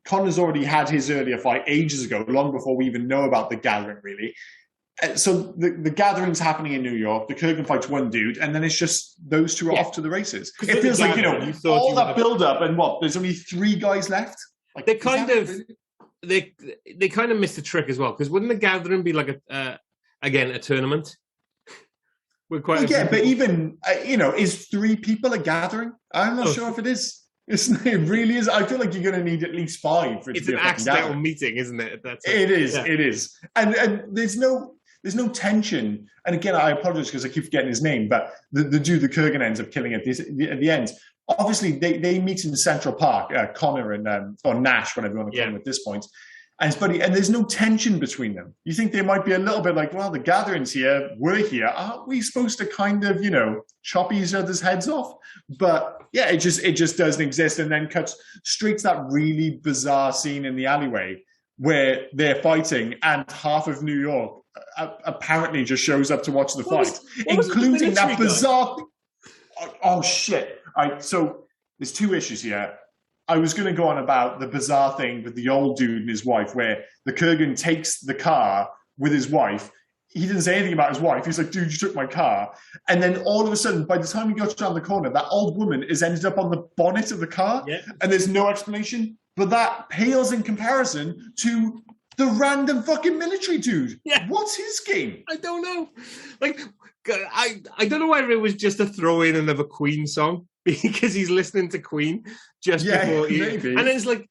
Connor's already had his earlier fight ages ago, long before we even know about the gathering, really. So the gathering's happening in New York. The Kurgan fights one dude, and then it's just those two are off to the races. It feels like, all that build-up, and there's only 3 guys left. Like, they kind of missed the trick as well, because wouldn't the gathering be like again a tournament? But even is 3 people a gathering? I'm not sure if it is. It really is. I feel like you're going to need at least 5 for it to be a fucking accidental meeting, isn't it? It is. And there's no tension. And again, I apologize because I keep forgetting his name, but the dude, the Kurgan, ends up killing at the end. Obviously, they meet in Central Park, Connor and or Nash, whatever you want to call him at this point. And his buddy, and there's no tension between them. You think they might be a little bit like, well, the gathering's here, we're here. Aren't we supposed to kind of, chop each other's heads off? But yeah, it just doesn't exist, and then cuts straight to that really bizarre scene in the alleyway where they're fighting, and half of New York apparently just shows up to watch the fight, including that bizarre. Oh shit! So there's 2 issues here. I was going to go on about the bizarre thing with the old dude and his wife, where the Kurgan takes the car with his wife. He didn't say anything about his wife. He's like, dude, you took my car. And then all of a sudden, by the time he got around the corner, that old woman has ended up on the bonnet of the car. Yeah. And there's no explanation. But that pales in comparison to the random fucking military dude. Yeah. What's his game? I don't know. Like, I don't know whether it was just a throw in another Queen song, because he's listening to Queen just before he... Maybe. And then it's like...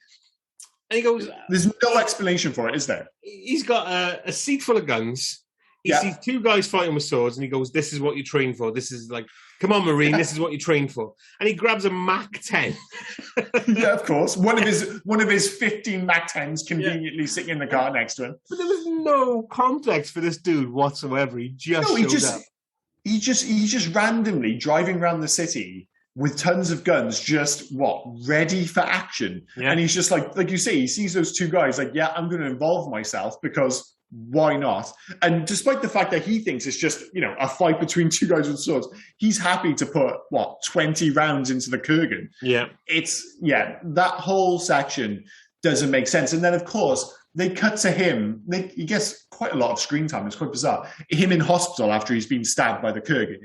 And he goes... There's no explanation for it, is there? He's got a seat full of guns. He sees 2 guys fighting with swords, and he goes, this is what you train for. This is like, come on, Marine, this is what you train for. And he grabs a Mac 10. Yeah, of course. One of his 15 Mac 10s conveniently sitting in the car next to him. But there was no context for this dude whatsoever. He just up. He's just randomly driving around the city with tons of guns, just ready for action. Yeah. And he's just like you say, he sees those 2 guys, like, yeah, I'm going to involve myself because why not? And despite the fact that he thinks it's just, a fight between 2 guys with swords, he's happy to put 20 rounds into the Kurgan. Yeah. That whole section doesn't make sense. And then of course they cut to him. He gets quite a lot of screen time. It's quite bizarre. Him in hospital after he's been stabbed by the Kurgan.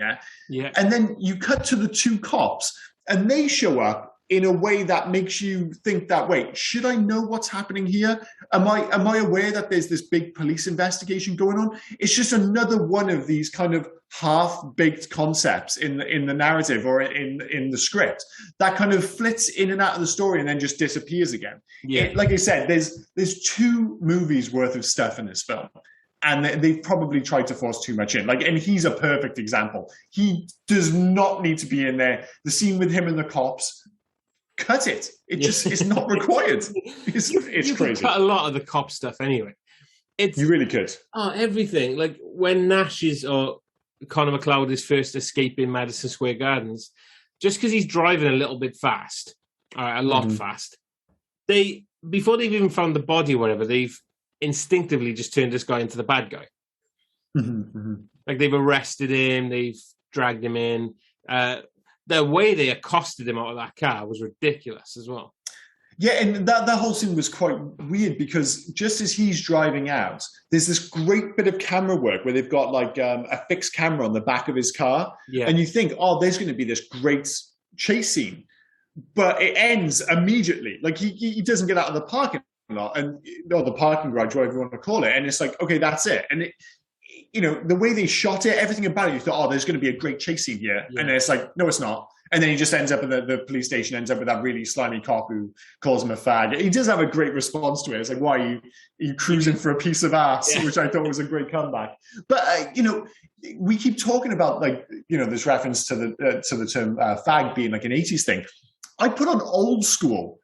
Yeah. And then you cut to the 2 cops, and they show up in a way that makes you think that, wait, should I know what's happening here? Am I aware that there's this big police investigation going on? It's just another one of these kind of half-baked concepts in the narrative or in the script that kind of flits in and out of the story and then just disappears again. Yeah. Like I said, there's 2 movies worth of stuff in this film. And they've probably tried to force too much in. And he's a perfect example. He does not need to be in there. The scene with him and the cops, cut it. It just is not required. It's crazy. Could cut a lot of the cop stuff anyway. You really could. Oh, everything. Like when Nash or Connor McLeod is first escaping Madison Square Gardens, just because he's driving a little bit fast, a lot fast, before they've even found the body or whatever, they've instinctively just turned this guy into the bad guy. Like they've arrested him, they've dragged him in. The way they accosted him out of that car was ridiculous as well. Yeah, and that whole scene was quite weird because just as he's driving out, there's this great bit of camera work where they've got a fixed camera on the back of his car. Yeah. And you think, there's going to be this great chase scene. But it ends immediately. Like he doesn't get out of the parking lot or the parking garage, whatever you want to call it. And it's like, okay, that's it. And the way they shot it, everything about it, you thought, there's going to be a great chase scene here. Yeah. And then it's like, no, it's not. And then he just ends up in the police station, ends up with that really slimy cop who calls him a fag. He does have a great response to it. It's like, why are you cruising for a piece of ass? Yeah. Which I thought was a great comeback. But, we keep talking about this reference to the term fag being like an 80s thing. I put on Old School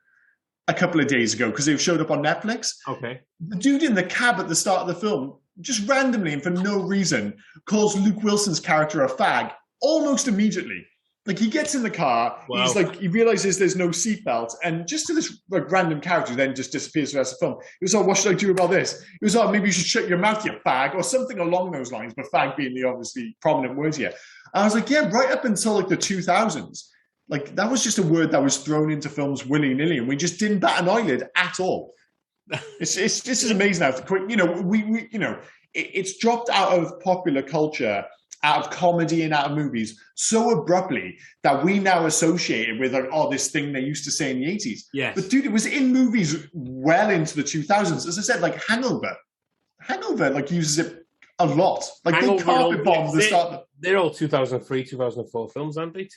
a couple of days ago because they've showed up on Netflix. Okay. The dude in the cab at the start of the film, just randomly and for no reason, calls Luke Wilson's character a fag almost immediately. Like he gets in the car, wow. He realizes there's no seatbelt, and just to this random character who then just disappears the rest of the film. He was like, what should I do about this? He was like, maybe you should shut your mouth, you fag, or something along those lines, but fag being the obviously prominent word here. And I was like, yeah, right up until the 2000s. That was just a word that was thrown into films willy-nilly, and we just didn't bat an eyelid at all. It's just amazing how quick, we it's dropped out of popular culture, out of comedy and out of movies so abruptly that we now associate it with like, oh, this thing they used to say in the 80s. Yes. But dude, it was in movies well into the 2000s. As I said, like Hangover like uses it a lot. Like Hangover, they carpet bomb the start. They're all 2003, 2004 films, aren't they?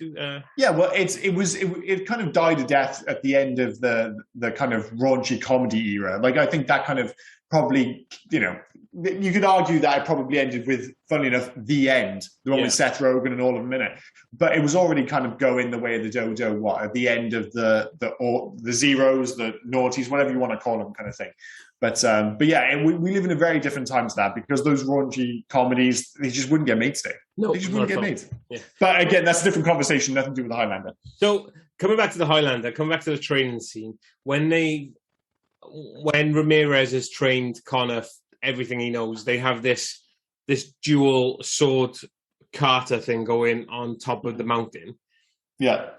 Yeah, well, it kind of died a death at the end of the kind of raunchy comedy era. Like I think that kind of probably, you know, you could argue that it probably ended with, funnily enough, The End, the one with Seth Rogen and all of them in it. But it was already kind of going the way of the dodo, at the end of the zeros, the noughties, whatever you want to call them, kind of thing. But yeah, we live in a very different time to that because those raunchy comedies, they just wouldn't get made today. No, they just wouldn't get made. Yeah. But again, that's a different conversation, nothing to do with the Highlander. So coming back to the Highlander, coming back to the training scene, when Ramirez has trained Connor everything he knows, they have this dual sword kata thing going on top of the mountain. Yeah.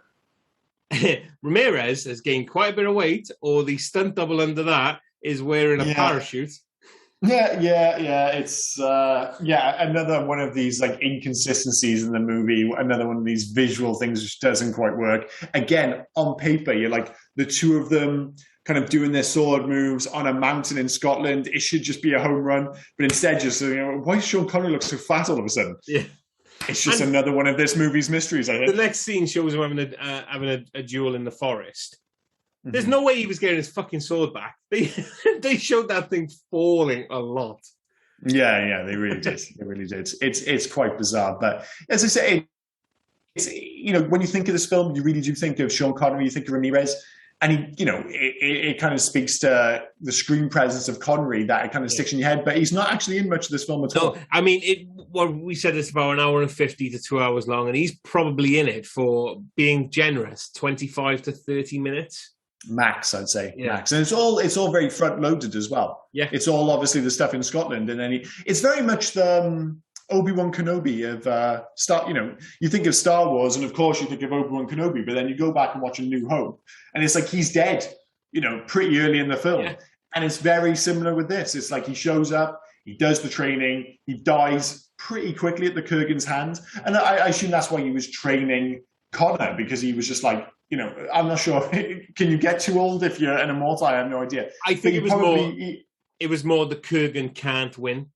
Ramirez has gained quite a bit of weight, or the stunt double under that is wearing a parachute. Yeah. It's another one of these like inconsistencies in the movie. Another one of these visual things which doesn't quite work. Again, on paper, you're like the two of them kind of doing their sword moves on a mountain in Scotland. It should just be a home run, but instead, just why does Sean Connery look so fat all of a sudden? Yeah. It's just another one of this movie's mysteries, I think. The next scene shows him having a duel in the forest. Mm-hmm. There's no way he was getting his fucking sword back. They showed that thing falling a lot. Yeah, they really did. They really did. It's quite bizarre. But as I say, it's, you know, when you think of this film, you really do think of Sean Connery, you think of Ramirez. And he, you know, it kind of speaks to the screen presence of Connery that it kind of sticks in your head. But he's not actually in much of this film at all. I mean, we said it's about an hour and 50 to 2 hours long, and he's probably in it for being generous, 25 to 30 minutes. Max, I'd say. Yeah. Max. And it's all very front loaded as well. Yeah. It's all obviously the stuff in Scotland. And then it's very much the Obi-Wan Kenobi of Star, you know, you think of Star Wars and of course you think of Obi-Wan Kenobi, but then you go back and watch A New Hope and it's like he's dead, you know, pretty early in the film. Yeah. And it's very similar with this. It's like he shows up, he does the training, he dies pretty quickly at the Kurgan's hand. And I assume that's why he was training Connor, because he was just like, you know, I'm not sure. Can you get too old if you're an immortal? I have no idea. I think it was more the Kurgan can't win.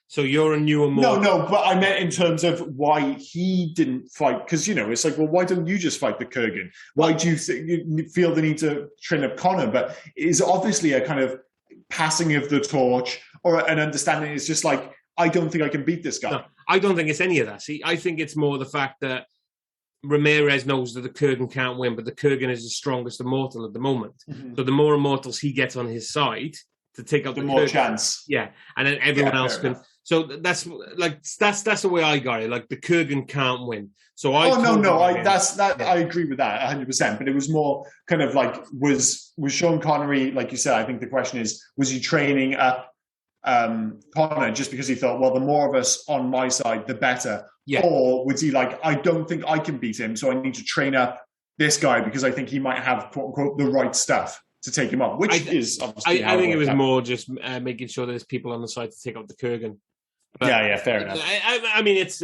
So you're a new immortal. No, but I meant in terms of why he didn't fight. Because, you know, it's like, well, why don't you just fight the Kurgan? Why do you feel the need to train up Connor? But it's obviously a kind of passing of the torch or an understanding. It's just like, I don't think I can beat this guy. No, I don't think it's any of that. See, I think it's more the fact that Ramirez knows that the Kurgan can't win, but the Kurgan is the strongest immortal at the moment. Mm-hmm. So the more immortals he gets on his side to take out the more Kurgan, chance. Yeah, and then everyone else can. Enough. So that's the way I got it. Like the Kurgan can't win. So I. Oh no! I agree with that 100%. But it was more kind of like was Sean Connery, like you said. I think the question is, was he training up Connor just because he thought, well, the more of us on my side, the better. Yeah. Or was he like, I don't think I can beat him, so I need to train up this guy because I think he might have, quote unquote, the right stuff to take him on, which is obviously I think it was more just making sure there's people on the side to take out the Kurgan. But, yeah, fair enough. I mean, it's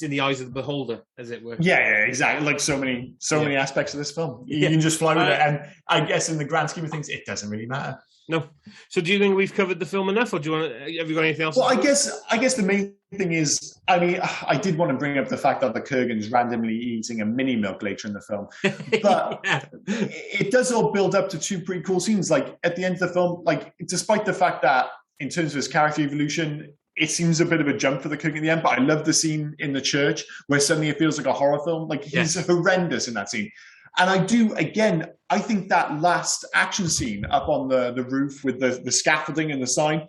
in the eyes of the beholder, as it were. Yeah, exactly. Like so many aspects of this film, you can just fly with it. And I guess in the grand scheme of things, it doesn't really matter. No. So do you think we've covered the film enough, or do you want to, have you got anything else? Well, I guess the main thing is, I mean, I did want to bring up the fact that the Kurgan's randomly eating a mini milk later in the film, but it does all build up to two pretty cool scenes. Like at the end of the film, like despite the fact that in terms of his character evolution, it seems a bit of a jump for the Kurgan in the end, but I love the scene in the church where suddenly it feels like a horror film. Like he's horrendous in that scene. And I think that last action scene up on the roof with the scaffolding and the sign,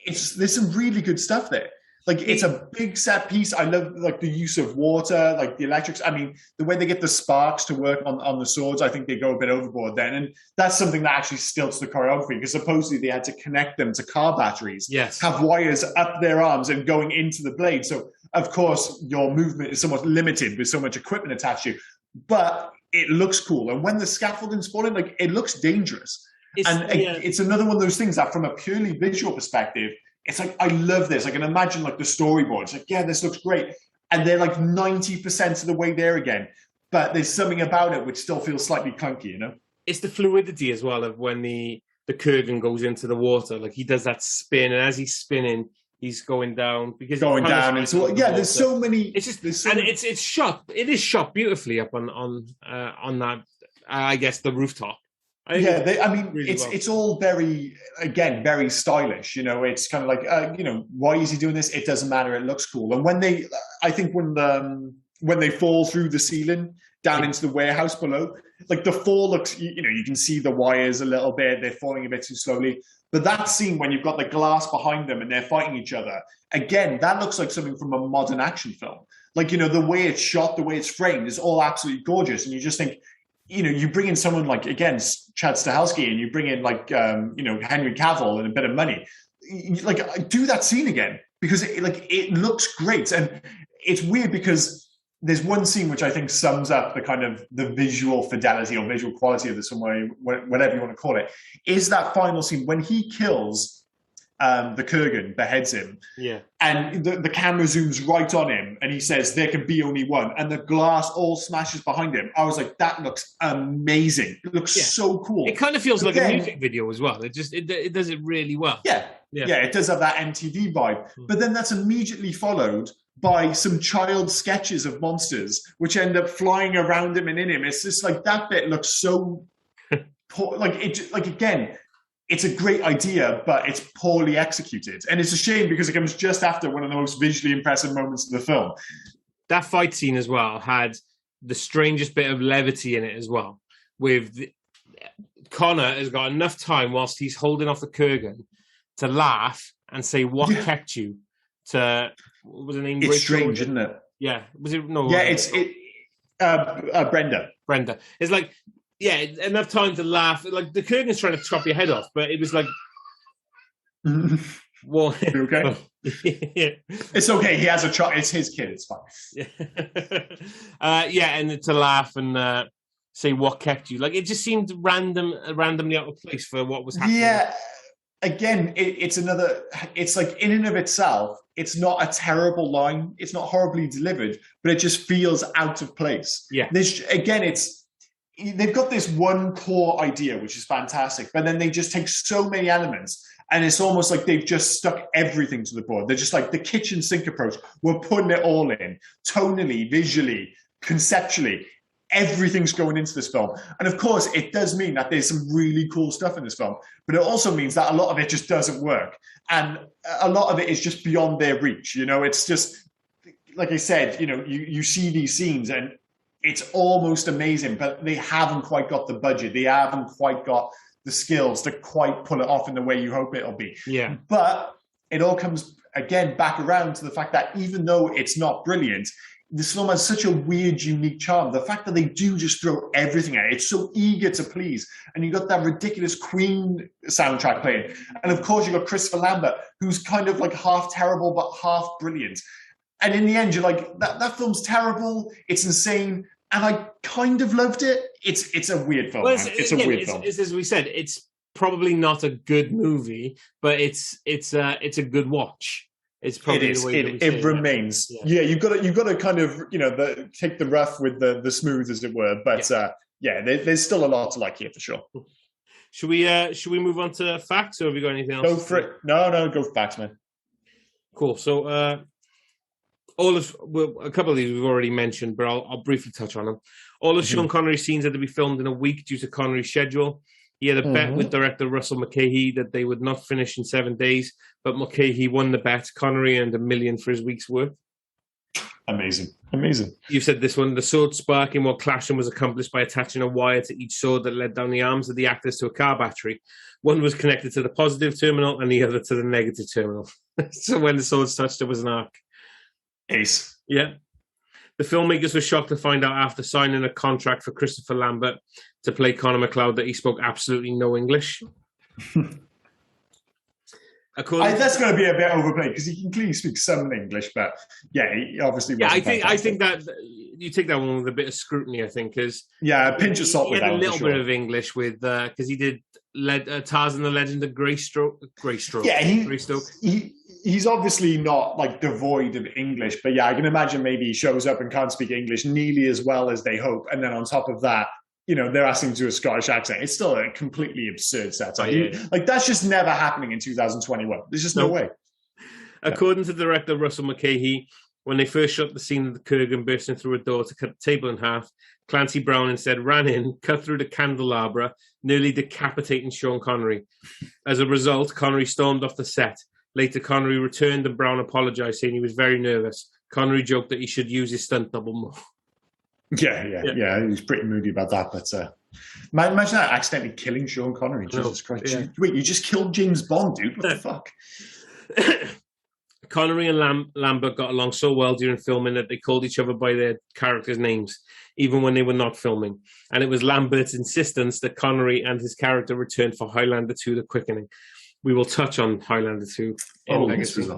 there's some really good stuff there. Like it's a big set piece. I love like the use of water, like the electrics. I mean, the way they get the sparks to work on the swords, I think they go a bit overboard then. And that's something that actually stilts the choreography because supposedly they had to connect them to car batteries, have wires up their arms and going into the blade. So of course your movement is somewhat limited with so much equipment attached to you, but it looks cool. And when the scaffolding's falling, like it looks dangerous. It's another one of those things that from a purely visual perspective, it's like, I love this. I can imagine like the storyboard. It's like, yeah, this looks great. And they're like 90% of the way there again. But there's something about it which still feels slightly clunky, you know? It's the fluidity as well of when the Kurgan goes into the water. Like he does that spin, and as he's spinning, he's going down because going down. And so yeah, there's so many. It's just it's shot. It is shot beautifully up on that. I guess the rooftop. Yeah, it's all very, again, very stylish. You know, it's kind of like, why is he doing this? It doesn't matter. It looks cool. And when they fall through the ceiling down into the warehouse below, like the fall looks, you can see the wires a little bit. They're falling a bit too slowly. But that scene when you've got the glass behind them and they're fighting each other, again, that looks like something from a modern action film. Like, the way it's shot, the way it's framed is all absolutely gorgeous. And you just think, you bring in someone like, again, Chad Stahelski, and you bring in like, Henry Cavill and a bit of money, like do that scene again, because it looks great. And it's weird because there's one scene which I think sums up the kind of the visual fidelity or visual quality of this film, whatever you want to call it, is that final scene when he kills the Kurgan, beheads him. Yeah. And the camera zooms right on him and he says, there can be only one. And the glass all smashes behind him. I was like, that looks amazing. It looks so cool. It kind of feels like a music video as well. It does it really well. Yeah, it does have that MTV vibe. But then that's immediately followed by some child sketches of monsters, which end up flying around him and in him. It's just like, that bit looks so poor. Again, it's a great idea, but it's poorly executed. And it's a shame because it comes just after one of the most visually impressive moments of the film. That fight scene as well had the strangest bit of levity in it as well. Connor has got enough time whilst he's holding off the Kurgan to laugh and say, what kept you? What was her name? It's strange, isn't it? Yeah. Was it? No. Yeah, Brenda. Brenda. It's like, yeah, enough time to laugh. Like the Kurgan's trying to chop your head off, but it was like, well, okay. It's okay. He has a child. It's his kid. It's fine. And to laugh and say what kept you. Like it just seemed randomly out of place for what was happening. Yeah. Again, it's like in and of itself, it's not a terrible line. It's not horribly delivered, but it just feels out of place. Yeah. They've got this one core idea, which is fantastic, but then they just take so many elements and it's almost like they've just stuck everything to the board. They're just like the kitchen sink approach. We're putting it all in, tonally, visually, conceptually. Everything's going into this film. And of course, it does mean that there's some really cool stuff in this film, but it also means that a lot of it just doesn't work. And a lot of it is just beyond their reach. It's just, like I said, you see these scenes and it's almost amazing, but they haven't quite got the budget. They haven't quite got the skills to quite pull it off in the way you hope it'll be. Yeah. But it all comes, again, back around to the fact that even though it's not brilliant, this film has such a weird, unique charm. The fact that they do just throw everything at it. It's so eager to please. And you got that ridiculous Queen soundtrack playing. And of course, you got Christopher Lambert, who's kind of like half terrible, but half brilliant. And in the end, you're like, that film's terrible. It's insane. And I kind of loved it. It's a weird film. Well, it's a weird film. It's, as we said, it's probably not a good movie, but it's a good watch. It's probably the way it remains. Yeah, you've got to kind of take the rough with the smooth, as it were. But there's still a lot to like here for sure. Should we move on to facts, or have you got anything else? Go for it. No, go for facts, man. Cool. So a couple of these we've already mentioned, but I'll briefly touch on them. All of Sean Connery's scenes had to be filmed in a week due to Connery's schedule. He had a bet with director Russell Mulcahy that they would not finish in 7 days, but Mulcahy won the bet. Connery earned $1 million for his week's work. Amazing. You said this one. The sword sparking while clashing was accomplished by attaching a wire to each sword that led down the arms of the actors to a car battery. One was connected to the positive terminal and the other to the negative terminal. So when the swords touched, it was an arc. Ace. Yeah. The filmmakers were shocked to find out after signing a contract for Christopher Lambert to play Connor McLeod that he spoke absolutely no English. That's going to be a bit overplayed because he can clearly speak some English, but he obviously wasn't. I think that you take that one with a bit of scrutiny. I think because a pinch of salt with that. He had a little bit of English with because he did Tarzan the Legend of Greystoke. Yeah, he's obviously not like devoid of English, but yeah, I can imagine maybe he shows up and can't speak English nearly as well as they hope. And then on top of that, they're asking to do a Scottish accent. It's still a completely absurd satire. Like, that's just never happening in 2021. There's just no way. According to director Russell McKay, when they first shot the scene of the Kurgan bursting through a door to cut the table in half, Clancy Brown instead ran in, cut through the candelabra, nearly decapitating Sean Connery. As a result, Connery stormed off the set. Later, Connery returned and Brown apologized, saying he was very nervous. Connery joked that he should use his stunt double more. Yeah. He was pretty moody about that. But imagine that, accidentally killing Sean Connery. Jesus Christ. Yeah. Wait, you just killed James Bond, dude? What the fuck? Connery and Lambert got along so well during filming that they called each other by their characters' names, even when they were not filming. And it was Lambert's insistence that Connery and his character returned for Highlander 2: The Quickening. We will touch on Highlander 2 in Legacy.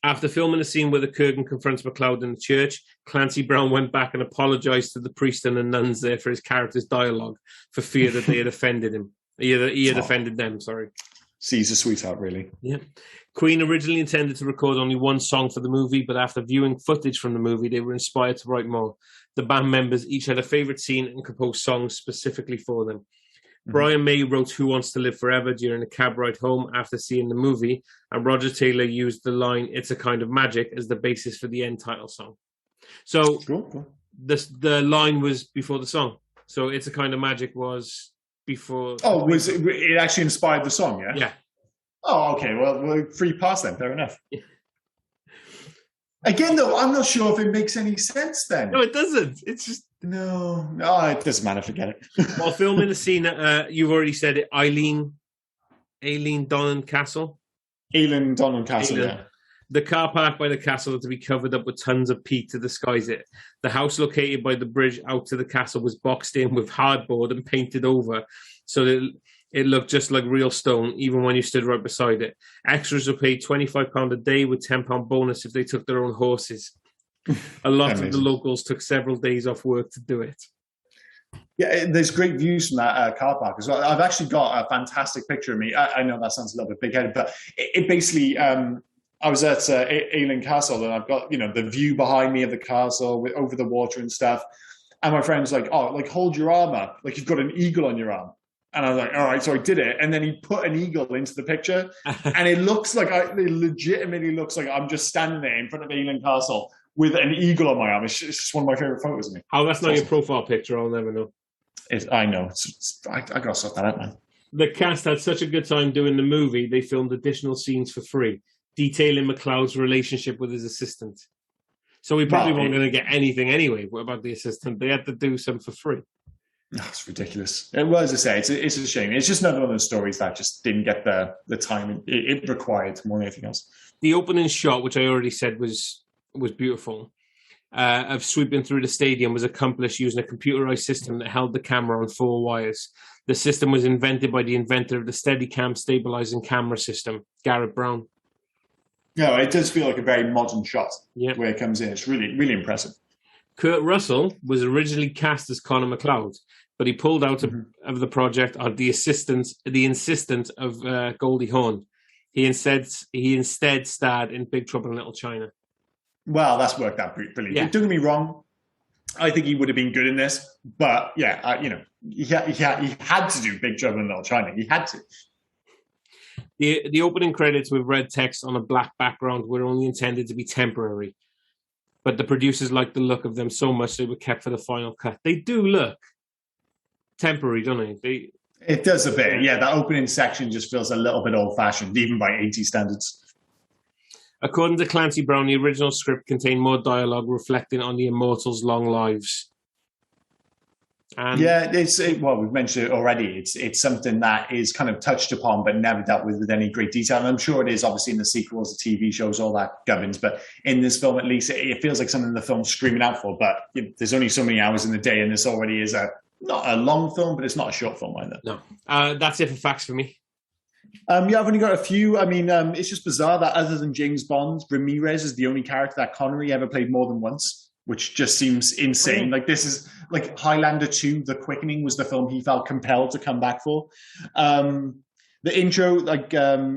After filming the scene where the Kurgan confronts MacLeod in the church, Clancy Brown went back and apologized to the priest and the nuns there for his character's dialogue, for fear that they had offended him. He had offended them, sorry. Caesar sweetheart, really. Yeah. Queen originally intended to record only one song for the movie, but after viewing footage from the movie, they were inspired to write more. The band members each had a favourite scene and composed songs specifically for them. Mm-hmm. Brian May wrote Who Wants to Live Forever during a cab ride home after seeing the movie, and Roger Taylor used the line It's a Kind of Magic as the basis for the end title song. So cool. The line was before the song. So It's a Kind of Magic was before. Oh, it actually inspired the song, yeah? Yeah. Oh, okay. Well, free pass then. Fair enough. Again, though, I'm not sure if it makes any sense then. No, it doesn't. It's just... No, it doesn't matter. Forget it. While filming the scene, you've already said it, Eileen Donnan Castle. Eileen Donnan Castle, yeah. The car park by the castle had to be covered up with tons of peat to disguise it. The house located by the bridge out to the castle was boxed in with hardboard and painted over so that it looked just like real stone, even when you stood right beside it. Extras were paid £25 a day with £10 bonus if they took their own horses. A lot of the locals took several days off work to do it. Yeah, there's great views from that car park as well. I've actually got a fantastic picture of me. I know that sounds a little bit big-headed, but it basically... I was at Eileen Castle, and I've got, the view behind me of the castle over the water and stuff. And my friend's like, hold your arm up. Like, you've got an eagle on your arm. And I was like, all right, so I did it. And then he put an eagle into the picture. And it legitimately looks like I'm just standing there in front of Eileen Castle with an eagle on my arm. It's just one of my favorite photos of me. Oh, that's not your profile picture. I'll never know. I know. I got to sort that out, man. The cast had such a good time doing the movie, they filmed additional scenes for free, detailing MacLeod's relationship with his assistant. So we probably weren't going to get anything anyway. What about the assistant? They had to do some for free. That's ridiculous. Well, as I say, it's a shame. It's just another one of those stories that just didn't get the time it required more than anything else. The opening shot, which I already said was beautiful, of sweeping through the stadium was accomplished using a computerized system that held the camera on 4 wires. The system was invented by the inventor of the Steadicam stabilizing camera system, Garrett Brown. No, it does feel like a very modern shot where it comes in. It's really, really impressive. Kurt Russell was originally cast as Connor MacLeod, but he pulled out of the project on the insistence of Goldie Hawn. He instead starred in Big Trouble in Little China. Well, that's worked out brilliantly. Yeah. Don't get me wrong. I think he would have been good in this, but he had to do Big Trouble in Little China. He had to. The opening credits with red text on a black background were only intended to be temporary, but the producers liked the look of them so much they were kept for the final cut. They do look temporary, don't they? It does a bit. Yeah, that opening section just feels a little bit old-fashioned, even by 80 standards. According to Clancy Brown, the original script contained more dialogue reflecting on the immortals' long lives. And we've mentioned it already. It's something that is kind of touched upon but never dealt with any great detail. And I'm sure it is obviously in the sequels, the TV shows, all that governs. But in this film, at least, it feels like something the film's screaming out for. But there's only so many hours in the day, and this already is not a long film, but it's not a short film either. No, that's it for facts for me. I've only got a few. I mean, it's just bizarre that other than James Bond, Ramirez is the only character that Connery ever played more than once, which just seems insane. Like, this is like Highlander 2, The Quickening was the film he felt compelled to come back for. the intro, like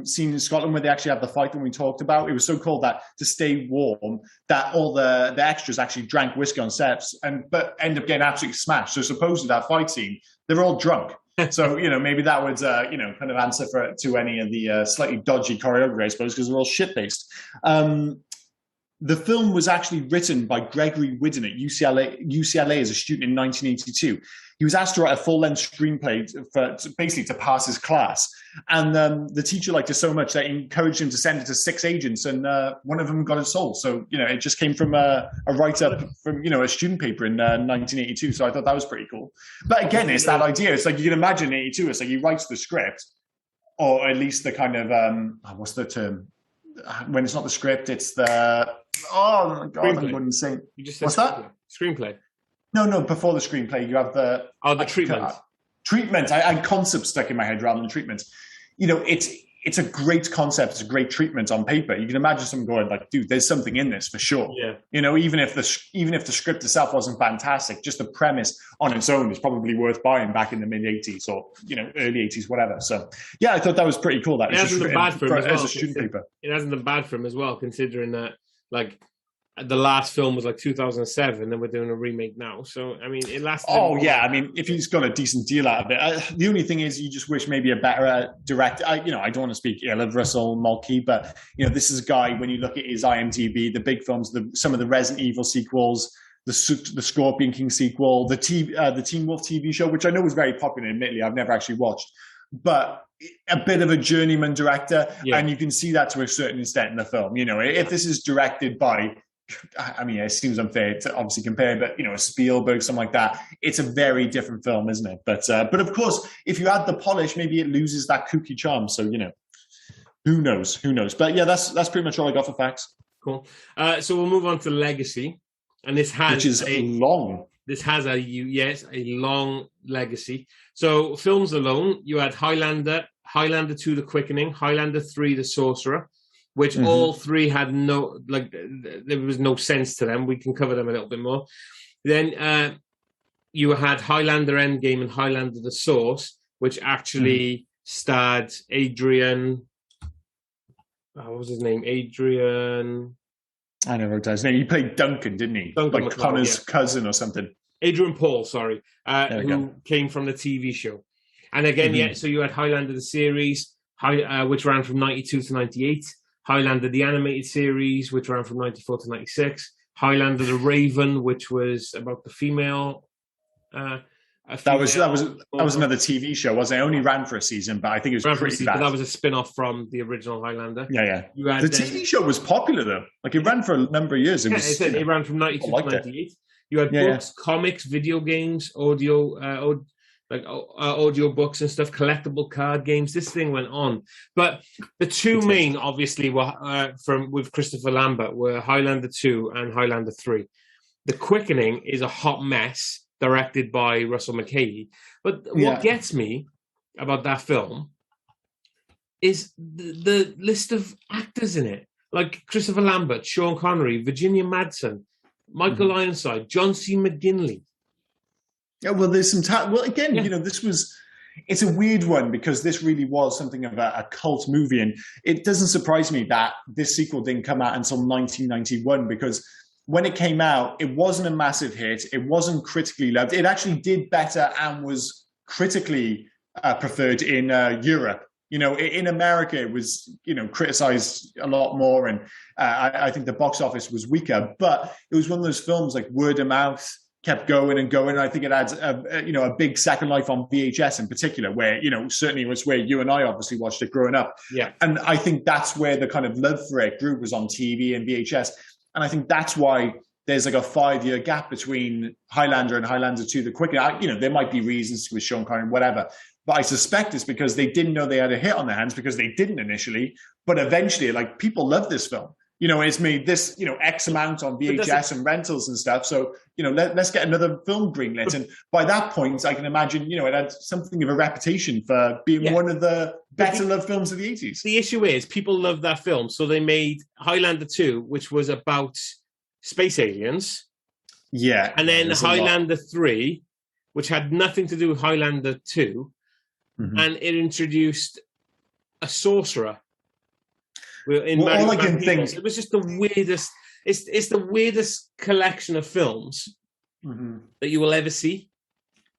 scene in Scotland where they actually have the fight that we talked about. It was so cold that to stay warm, that all the extras actually drank whiskey on sets, but end up getting absolutely smashed. So supposedly that fight scene, they're all drunk. So maybe that would kind of answer to any of the slightly dodgy choreography, I suppose, because they're all shit based. The film was actually written by Gregory Whidden at UCLA as a student in 1982. He was asked to write a full-length screenplay basically to pass his class. And the teacher liked it so much that he encouraged him to send it to 6 agents, and one of them got it sold. So, it just came from a write-up from, a student paper in 1982. So I thought that was pretty cool. But again, it's that idea. It's like you can imagine in 82, it's like he writes the script, or at least the kind of, what's the term? When it's not the script, it's the... Oh, my God, I'm going insane. You just said what's that? Screenplay. No, before the screenplay, you have the... Oh, the treatment. Treatment. I had concept stuck in my head rather than treatment. It's a great concept. It's a great treatment on paper. You can imagine someone going like, dude, there's something in this for sure. Yeah. Even if the script itself wasn't fantastic, just the premise on its own is probably worth buying back in the mid-'80s or, early 80s, whatever. So, yeah, I thought that was pretty cool. That it hasn't been bad for him as well. As a student paper. It hasn't been bad for him as well, considering that, like, the last film was like 2007, and we're doing a remake now. So, I mean, it lasted. Oh, yeah. I mean, if he's got a decent deal out of it, the only thing is you just wish maybe a better director. I don't want to speak ill of Russell Mulcahy, but, this is a guy, when you look at his IMDb, the big films, some of the Resident Evil sequels, the Scorpion King sequel, the Teen Wolf TV show, which I know was very popular, admittedly. I've never actually watched. But a bit of a journeyman director, and you can see that to a certain extent in the film. If this is directed by... I mean, it seems unfair to obviously compare, but a Spielberg, something like that. It's a very different film, isn't it? But of course, if you add the polish, maybe it loses that kooky charm. So who knows? But yeah, that's pretty much all I got for facts. Cool. So we'll move on to Legacy, and this has long. This has a long legacy. So films alone, you had Highlander 2, The Quickening, Highlander 3, The Sorcerer, which all three had there was no sense to them. We can cover them a little bit more. Then you had Highlander Endgame and Highlander The Source, which actually starred Adrian... what was his name? Adrian... I never wrote down his name. He played Duncan, didn't he? Duncan like Connor's cousin or something. Adrian Paul, sorry, who came from the TV show. And again, so you had Highlander the series, which ran from 92 to 98. Highlander the animated series, which ran from 94 to 96. Highlander the Raven, which was about the female. That was another TV show, wasn't it? It only ran for a season, but I think it was pretty bad. But that was a spin-off from the original Highlander. Yeah. The TV show was popular though. Like it ran for a number of years. It ran from 92 to 98. You had books, comics, video games, audio books and stuff, collectible card games. This thing went on, but the two main, obviously, were with Christopher Lambert were Highlander 2 and Highlander 3. The Quickening is a hot mess, directed by Russell Mulcahy. But what gets me about that film is the list of actors in it, like Christopher Lambert, Sean Connery, Virginia Madsen, Michael Ironside, John C. McGinley. Yeah, well, there's some it's a weird one because this really was something of a cult movie. And it doesn't surprise me that this sequel didn't come out until 1991, because when it came out, it wasn't a massive hit. It wasn't critically loved. It actually did better and was critically preferred in Europe. In America, it was, criticized a lot more. And I think the box office was weaker. But it was one of those films, like word of mouth, kept going and going. And I think it adds a big second life on VHS in particular, where, certainly was where you and I obviously watched it growing up. Yeah. And I think that's where the kind of love for it grew, was on TV and VHS. And I think that's why there's like a 5-year gap between Highlander and Highlander 2, The Quickening. There might be reasons with Sean Connery, whatever. But I suspect it's because they didn't know they had a hit on their hands, because they didn't initially. But eventually, people love this film. It's made this, X amount on VHS and rentals and stuff. So, let's get another film greenlit. And by that point, I can imagine, it had something of a reputation for being one of the better loved films of the 80s. The issue is people love that film. So they made Highlander 2, which was about space aliens. Yeah. And then Highlander 3, which had nothing to do with Highlander 2. And it introduced a sorcerer. All I can think, it was just the weirdest. It's the weirdest collection of films that you will ever see.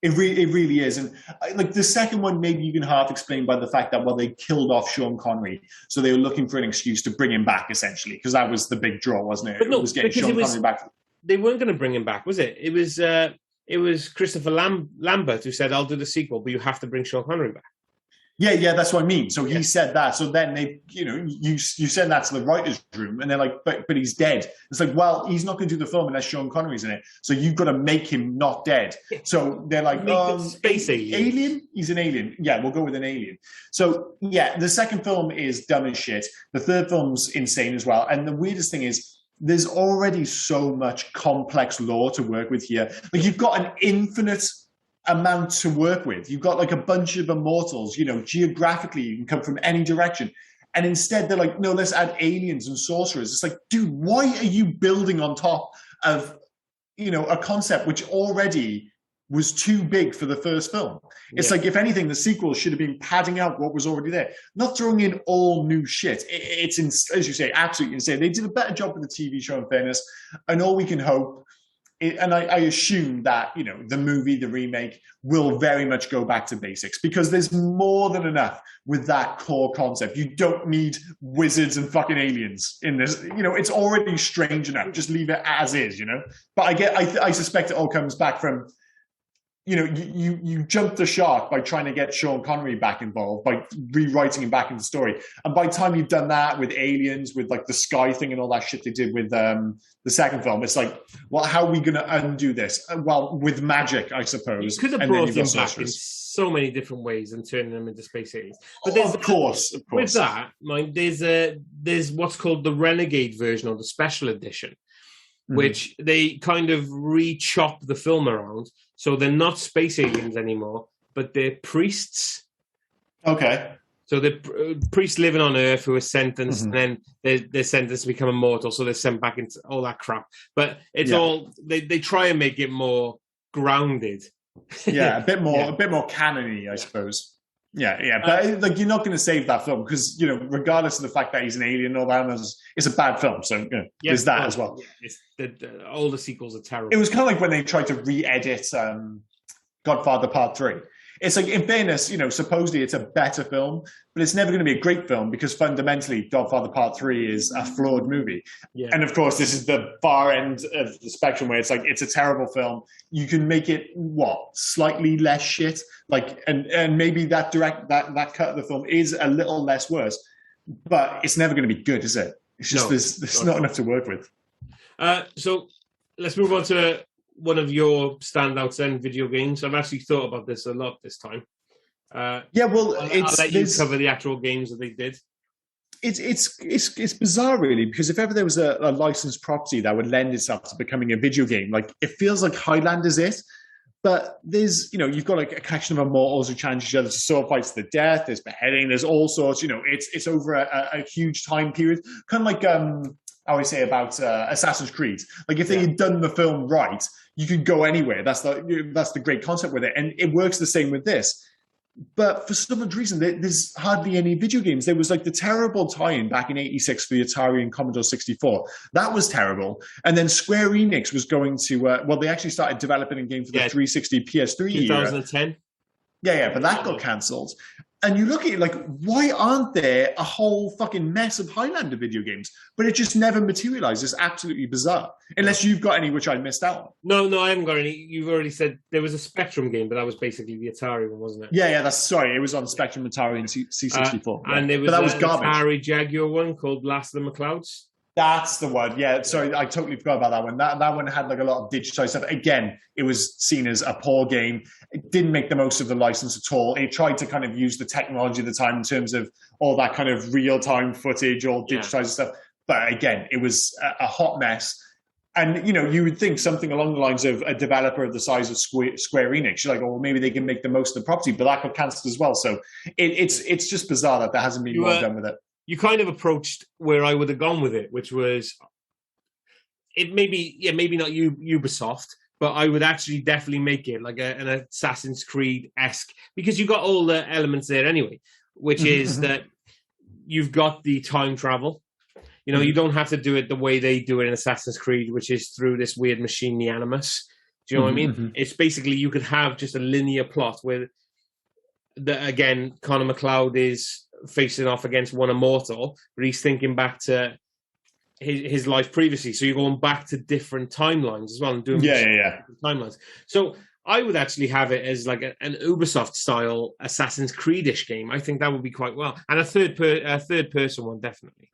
It really is. And like the second one, maybe you can half explain by the fact that, well, they killed off Sean Connery. So they were looking for an excuse to bring him back, essentially, because that was the big draw, wasn't it? But no, it was getting Sean Connery back. They weren't going to bring him back, was it? It was Christopher Lambert who said, I'll do the sequel, but you have to bring Sean Connery back. Yeah, that's what I mean. So he said that. So then they, you send that to the writer's room, and they're like, but he's dead. It's like, well, he's not going to do the film unless Sean Connery's in it. So you've got to make him not dead. So they're like, space alien? He's an alien. Yeah, we'll go with an alien. So yeah, the second film is dumb as shit. The third film's insane as well. And the weirdest thing is, there's already so much complex lore to work with here. Like, you've got an infinite amount to work with. You've got like a bunch of immortals, geographically you can come from any direction. And instead they're like, no, let's add aliens and sorcerers. It's like, dude, why are you building on top of, a concept which already was too big for the first film? It's like, if anything, the sequel should have been padding out what was already there, not throwing in all new shit. It's, as you say, absolutely insane. They did a better job with the TV show, in fairness, and all we can hope, and I assume that, the movie, the remake, will very much go back to basics, because there's more than enough with that core concept. You don't need wizards and fucking aliens in this. It's already strange enough. Just leave it as is, But I suspect it all comes back from, you jumped the shark by trying to get Sean Connery back involved, by rewriting him back in the story. And by the time you've done that with aliens, with like the sky thing and all that shit they did with the second film, it's like, well, how are we going to undo this? Well, with magic, I suppose. You could have brought him back in so many different ways and turning them into space aliens. But of course. With that, there's what's called the Renegade version, or the special edition, which they kind of re-chop the film around. So they're not space aliens anymore, but they're priests. Okay. So they're priests living on Earth who are sentenced, and then they're sentenced to become immortal, so they're sent back into all that crap. But it's all, they try and make it more grounded. Yeah, a bit more canon-y, I suppose. Yeah, but like, you're not going to save that film because, regardless of the fact that he's an alien and all that, it's a bad film. So there's that as well. All the sequels are terrible. It was kind of like when they tried to re-edit Godfather Part 3. It's like, in fairness, supposedly it's a better film, but it's never going to be a great film because fundamentally Godfather Part 3 is a flawed movie. Yeah. And of course, this is the far end of the spectrum where it's like, it's a terrible film. You can make it, slightly less shit? Like, and maybe that cut of the film is a little less worse, but it's never going to be good, is it? It's just, there's not enough to work with. So let's move on to one of your standouts then, video games. I've actually thought about this a lot this time. I'll let you cover the actual games that they did. It's bizarre, really, because if ever there was a licensed property that would lend itself to becoming a video game, like, it feels like Highlander's it. But there's, you've got like a collection of immortals who challenge each other to sword fights to the death. There's beheading. There's all sorts. It's over a huge time period, kind of like I always say about Assassin's Creed. Like, if they had done the film right, you could go anywhere. That's the great concept with it, and it works the same with this. But for some odd reason, there's hardly any video games. There was like the terrible tie-in back in '86 for the Atari and Commodore 64. That was terrible. And then Square Enix was going to, they actually started developing a game for the 360 PS3 2010. Yeah, but that got cancelled. And you look at it like, why aren't there a whole fucking mess of Highlander video games? But it just never materialized. It's absolutely bizarre. Unless you've got any, which I missed out on. No, I haven't got any. You've already said there was a Spectrum game, but that was basically the Atari one, wasn't it? Yeah, it was on Spectrum, Atari, and C64. And there was, that was garbage. Atari Jaguar one called Blast of the McClouds. That's the one. Yeah, sorry, I totally forgot about that one. That one had like a lot of digitized stuff. Again, it was seen as a poor game. It didn't make the most of the license at all. It tried to kind of use the technology at the time in terms of all that kind of real-time footage, all digitized stuff. But again, it was a hot mess. And, you would think something along the lines of a developer of the size of Square Enix. You're like, maybe they can make the most of the property, but that got cancelled as well. So it's just bizarre that there hasn't been more done with it. You kind of approached where I would have gone with it, which was, it maybe not Ubisoft, but I would actually definitely make it like an Assassin's Creed-esque, because you got all the elements there anyway, which is that you've got the time travel. You know, you don't have to do it the way they do it in Assassin's Creed, which is through this weird machine, the Animus. Do you know what I mean? It's basically you could have just a linear plot where, again, Connor McLeod is facing off against one immortal, but he's thinking back to his life previously. So you're going back to different timelines as well and doing different timelines. So I would actually have it as like an Ubisoft-style Assassin's Creed-ish game. I think that would be quite well. And a third-person one, definitely.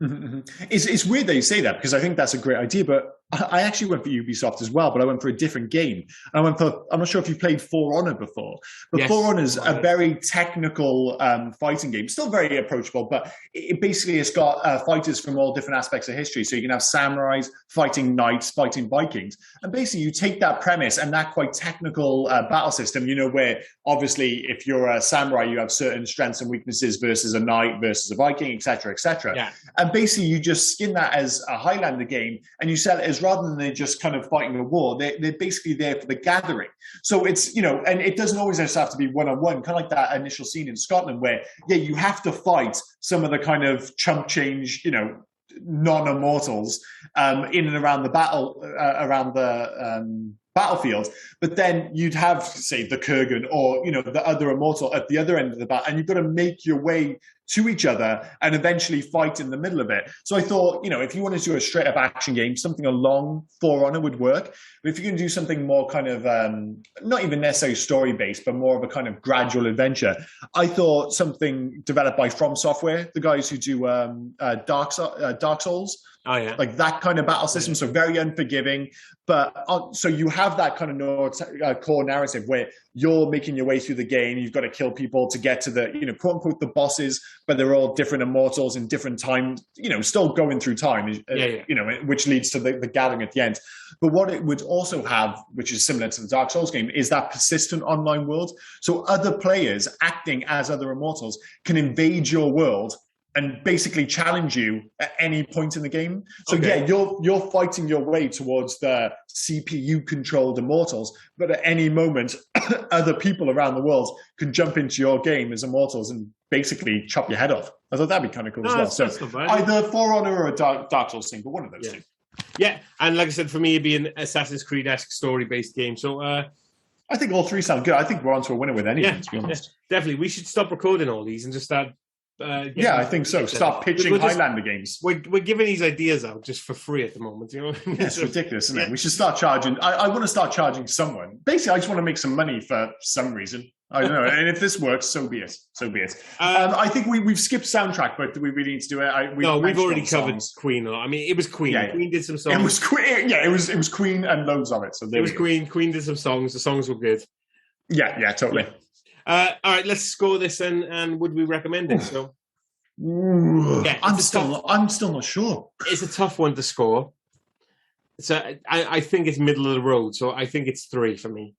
It's weird that you say that, because I think that's a great idea, but I actually went for Ubisoft as well, but I went for a different game. I went for, I'm not sure if you played For Honor before, but yes, For Honor is a very technical fighting game, still very approachable, but it basically has got fighters from all different aspects of history. So you can have samurais fighting knights, fighting Vikings. And basically you take that premise and that quite technical battle system, you know, where obviously if you're a samurai, you have certain strengths and weaknesses versus a knight versus a Viking, etc., etc. Yeah. And basically you just skin that as a Highlander game and you sell it as, rather than they're just kind of fighting a war, they're basically there for the gathering. So it's, you know, and it doesn't always just have to be one-on-one, kind of like that initial scene in Scotland where, yeah, you have to fight some of the kind of chump change, you know, non-immortals in and around the battlefield, but then you'd have, say, the Kurgan or, you know, the other immortal at the other end of the battle, and you've got to make your way to each other and eventually fight in the middle of it. So I thought, you know, if you wanted to do a straight up action game, something along For Honor would work. But if you can do something more kind of, not even necessarily story based, but more of a kind of gradual adventure, I thought something developed by From Software, the guys who do Dark Souls. Oh, yeah. Like that kind of battle system, so very unforgiving. But so you have that kind of core narrative where you're making your way through the game. You've got to kill people to get to the, you know, quote unquote, the bosses, but they're all different immortals in different time, you know, still going through time, you know, which leads to the gathering at the end. But what it would also have, which is similar to the Dark Souls game, is that persistent online world. So other players acting as other immortals can invade your world and basically challenge you at any point in the game. So yeah, you're fighting your way towards the CPU-controlled immortals, but at any moment, other people around the world can jump into your game as immortals and basically chop your head off. I thought that'd be kind of cool as well. So either For Honor or a Dark Souls thing, but one of those two. Yeah, and like I said, for me, it'd be an Assassin's Creed-esque story-based game. So I think all three sound good. I think we're on to a winner with anything, to be honest. Yeah, definitely. We should stop recording all these and just start... I think so. Start pitching Highlander games. We're giving these ideas out just for free at the moment. You know, it's ridiculous, isn't it? We should start charging. I want to start charging someone. Basically, I just want to make some money for some reason. I don't know. And if this works, so be it. So be it. I think we've skipped soundtrack, but do we really need to do it? We've already covered Queen. I mean, it was Queen. Yeah, Queen did some songs. It was Queen. Yeah, it was Queen and loads of it. So there it was Queen. Queen did some songs. The songs were good. Yeah, totally. Yeah. All right, let's score this and would we recommend it? So, I'm still not sure. It's a tough one to score. So I think it's middle of the road. So I think it's 3 for me.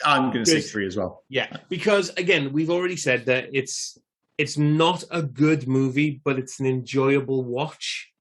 I'm going to say 3 as well. Yeah, because again, we've already said that it's not a good movie, but it's an enjoyable watch.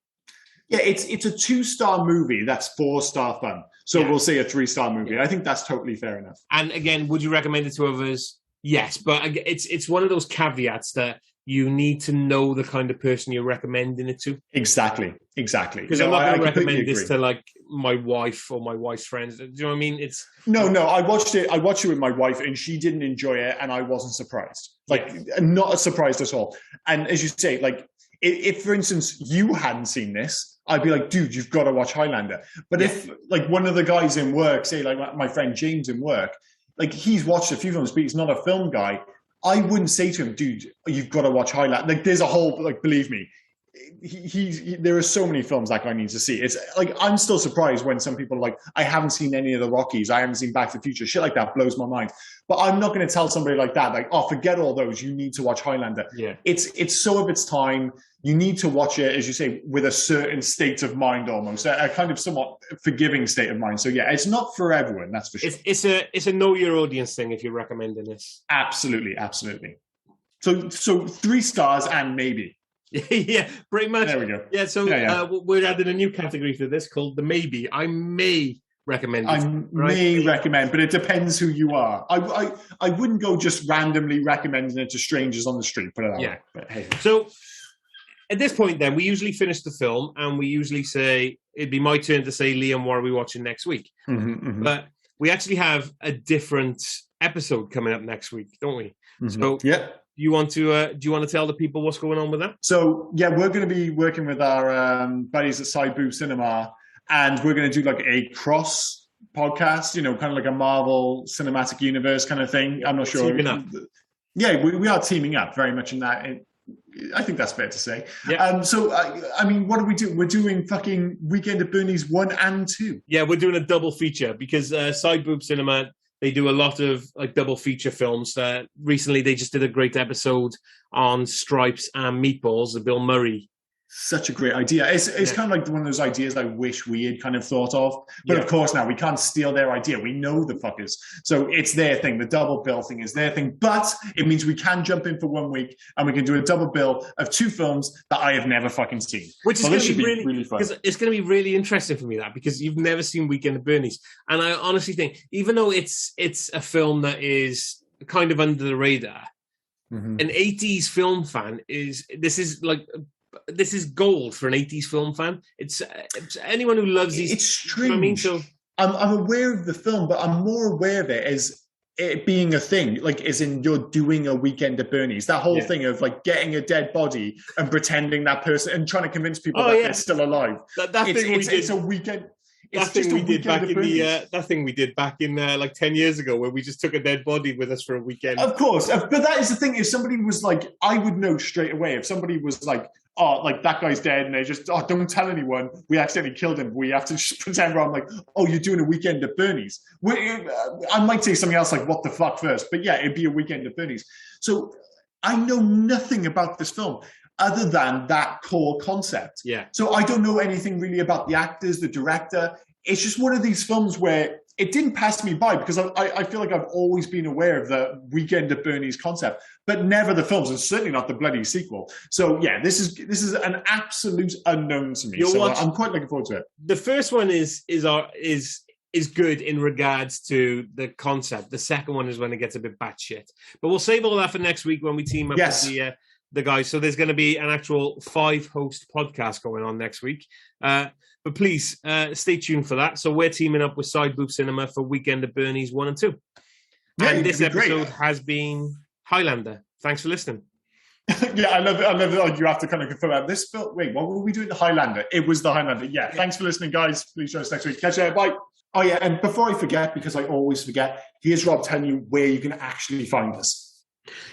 Yeah, it's a 2-star movie that's 4-star fun. So we'll say a 3-star movie. Yeah. I think that's totally fair enough. And again, would you recommend it to others? Yes, but it's one of those caveats that you need to know the kind of person you're recommending it to. Exactly. Because I'm not going to recommend this to like my wife or my wife's friends. Do you know what I mean? It's no. I watched it with my wife, and she didn't enjoy it, and I wasn't surprised. Not surprised at all. And as you say, like if for instance you hadn't seen this, I'd be like, dude, you've got to watch Highlander. But if like one of the guys in work, say like my friend James in work, like he's watched a few films, but he's not a film guy, I wouldn't say to him, dude, you've got to watch Highlander. Like there's a whole, like, believe me, there are so many films that guy needs to see. It's like, I'm still surprised when some people are like, I haven't seen any of the Rockies. I haven't seen Back to the Future. Shit like that blows my mind. But I'm not going to tell somebody like that, like, oh, forget all those. You need to watch Highlander. Yeah. It's so of its time. You need to watch it, as you say, with a certain state of mind, almost a kind of somewhat forgiving state of mind. So yeah, it's not for everyone, that's for sure. It's a know your audience thing if you're recommending this. Absolutely. So 3 stars and maybe. Yeah, pretty much. There we go. Yeah, so we're adding a new category to this called the maybe. I may recommend it. May recommend, but it depends who you are. I wouldn't go just randomly recommending it to strangers on the street, put it that way. But hey. So at this point, then, we usually finish the film and we usually say, it'd be my turn to say, Liam, what are we watching next week? But we actually have a different episode coming up next week, don't we? So, do you want to tell the people what's going on with that? So, yeah, we're going to be working with our buddies at Side Boob Cinema, and we're going to do like a cross podcast, you know, kind of like a Marvel Cinematic Universe kind of thing. I'm not sure. Teaming up. Yeah, we are teaming up very much in that. I think that's fair to say. Yeah. So, I mean, what do we do? We're doing fucking Weekend at Bernie's 1 and 2. Yeah, we're doing a double feature because Side Boob Cinema, they do a lot of like double feature films. Recently, they just did a great episode on Stripes and Meatballs, the Bill Murray. Such a great idea. It's kind of like one of those ideas I wish we had kind of thought of. But of course, now we can't steal their idea. We know the fuckers. So it's their thing. The double bill thing is their thing. But it means we can jump in for 1 week and we can do a double bill of 2 films that I have never fucking seen. Which is going to be really fun. It's going to be really interesting for me, that, because you've never seen Weekend at Bernie's. And I honestly think, even though it's a film that is kind of under the radar, an 80s film fan this is gold for an 80s film fan. It's anyone who loves these. It's strange. I mean, so I'm aware of the film, but I'm more aware of it as it being a thing, like as in you're doing a Weekend at Bernie's. That whole thing of like getting a dead body and pretending that person and trying to convince people that they're still alive. It's a weekend. That thing we did back in like 10 years ago, where we just took a dead body with us for a weekend. Of course, but that is the thing. If somebody was like, I would know straight away. If somebody was like, oh, like that guy's dead, and they just, oh, don't tell anyone, we accidentally killed him. We have to just pretend I'm like, oh, you're doing a Weekend at Bernie's. I might say something else like, what the fuck first, but yeah, it'd be a Weekend at Bernie's. So I know nothing about this film other than that core concept. Yeah. So I don't know anything really about the actors, the director. It's just one of these films where it didn't pass me by because I feel like I've always been aware of the Weekend at Bernie's concept, but never the films, and certainly not the bloody sequel. So yeah, this is an absolute unknown to me. So I'm quite looking forward to it. The first one is good in regards to the concept. The second one is when it gets a bit batshit. But we'll save all that for next week when we team up with the guys. So there's going to be an actual 5-host podcast going on next week. But please stay tuned for that. So we're teaming up with Side Boob Cinema for Weekend at Bernie's 1 and 2. Yeah, and this episode has been Highlander. Thanks for listening. Yeah, I love it. Like, you have to kind of confirm that. This film, wait, what were we doing? The Highlander. It was the Highlander. Yeah, thanks for listening, guys. Please join us next week. Catch you later. Bye. Oh, yeah, and before I forget, because I always forget, here's Rob telling you where you can actually find us.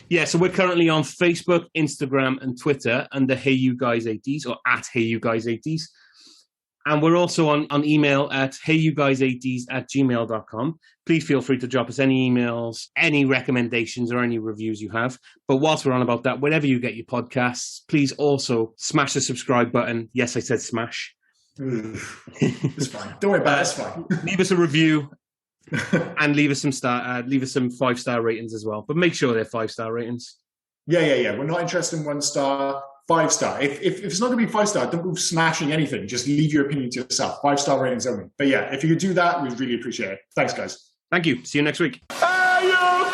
Yeah, so we're currently on Facebook, Instagram, and Twitter under Hey You Guys 80s or at Hey You Guys 80s. And we're also on email at heyyouguys80s@gmail.com. Please feel free to drop us any emails, any recommendations, or any reviews you have. But whilst we're on about that, wherever you get your podcasts, please also smash the subscribe button. Yes, I said smash. It's fine. Don't worry about it. It's fine. Leave us a review and leave us some 5-star ratings as well. But make sure they're 5-star ratings. Yeah. We're not interested in 1 star. 5-star. If it's not going to be 5-star, don't go smashing anything. Just leave your opinion to yourself. 5-star ratings only. But yeah, if you could do that, we'd really appreciate it. Thanks, guys. Thank you. See you next week. Hey, you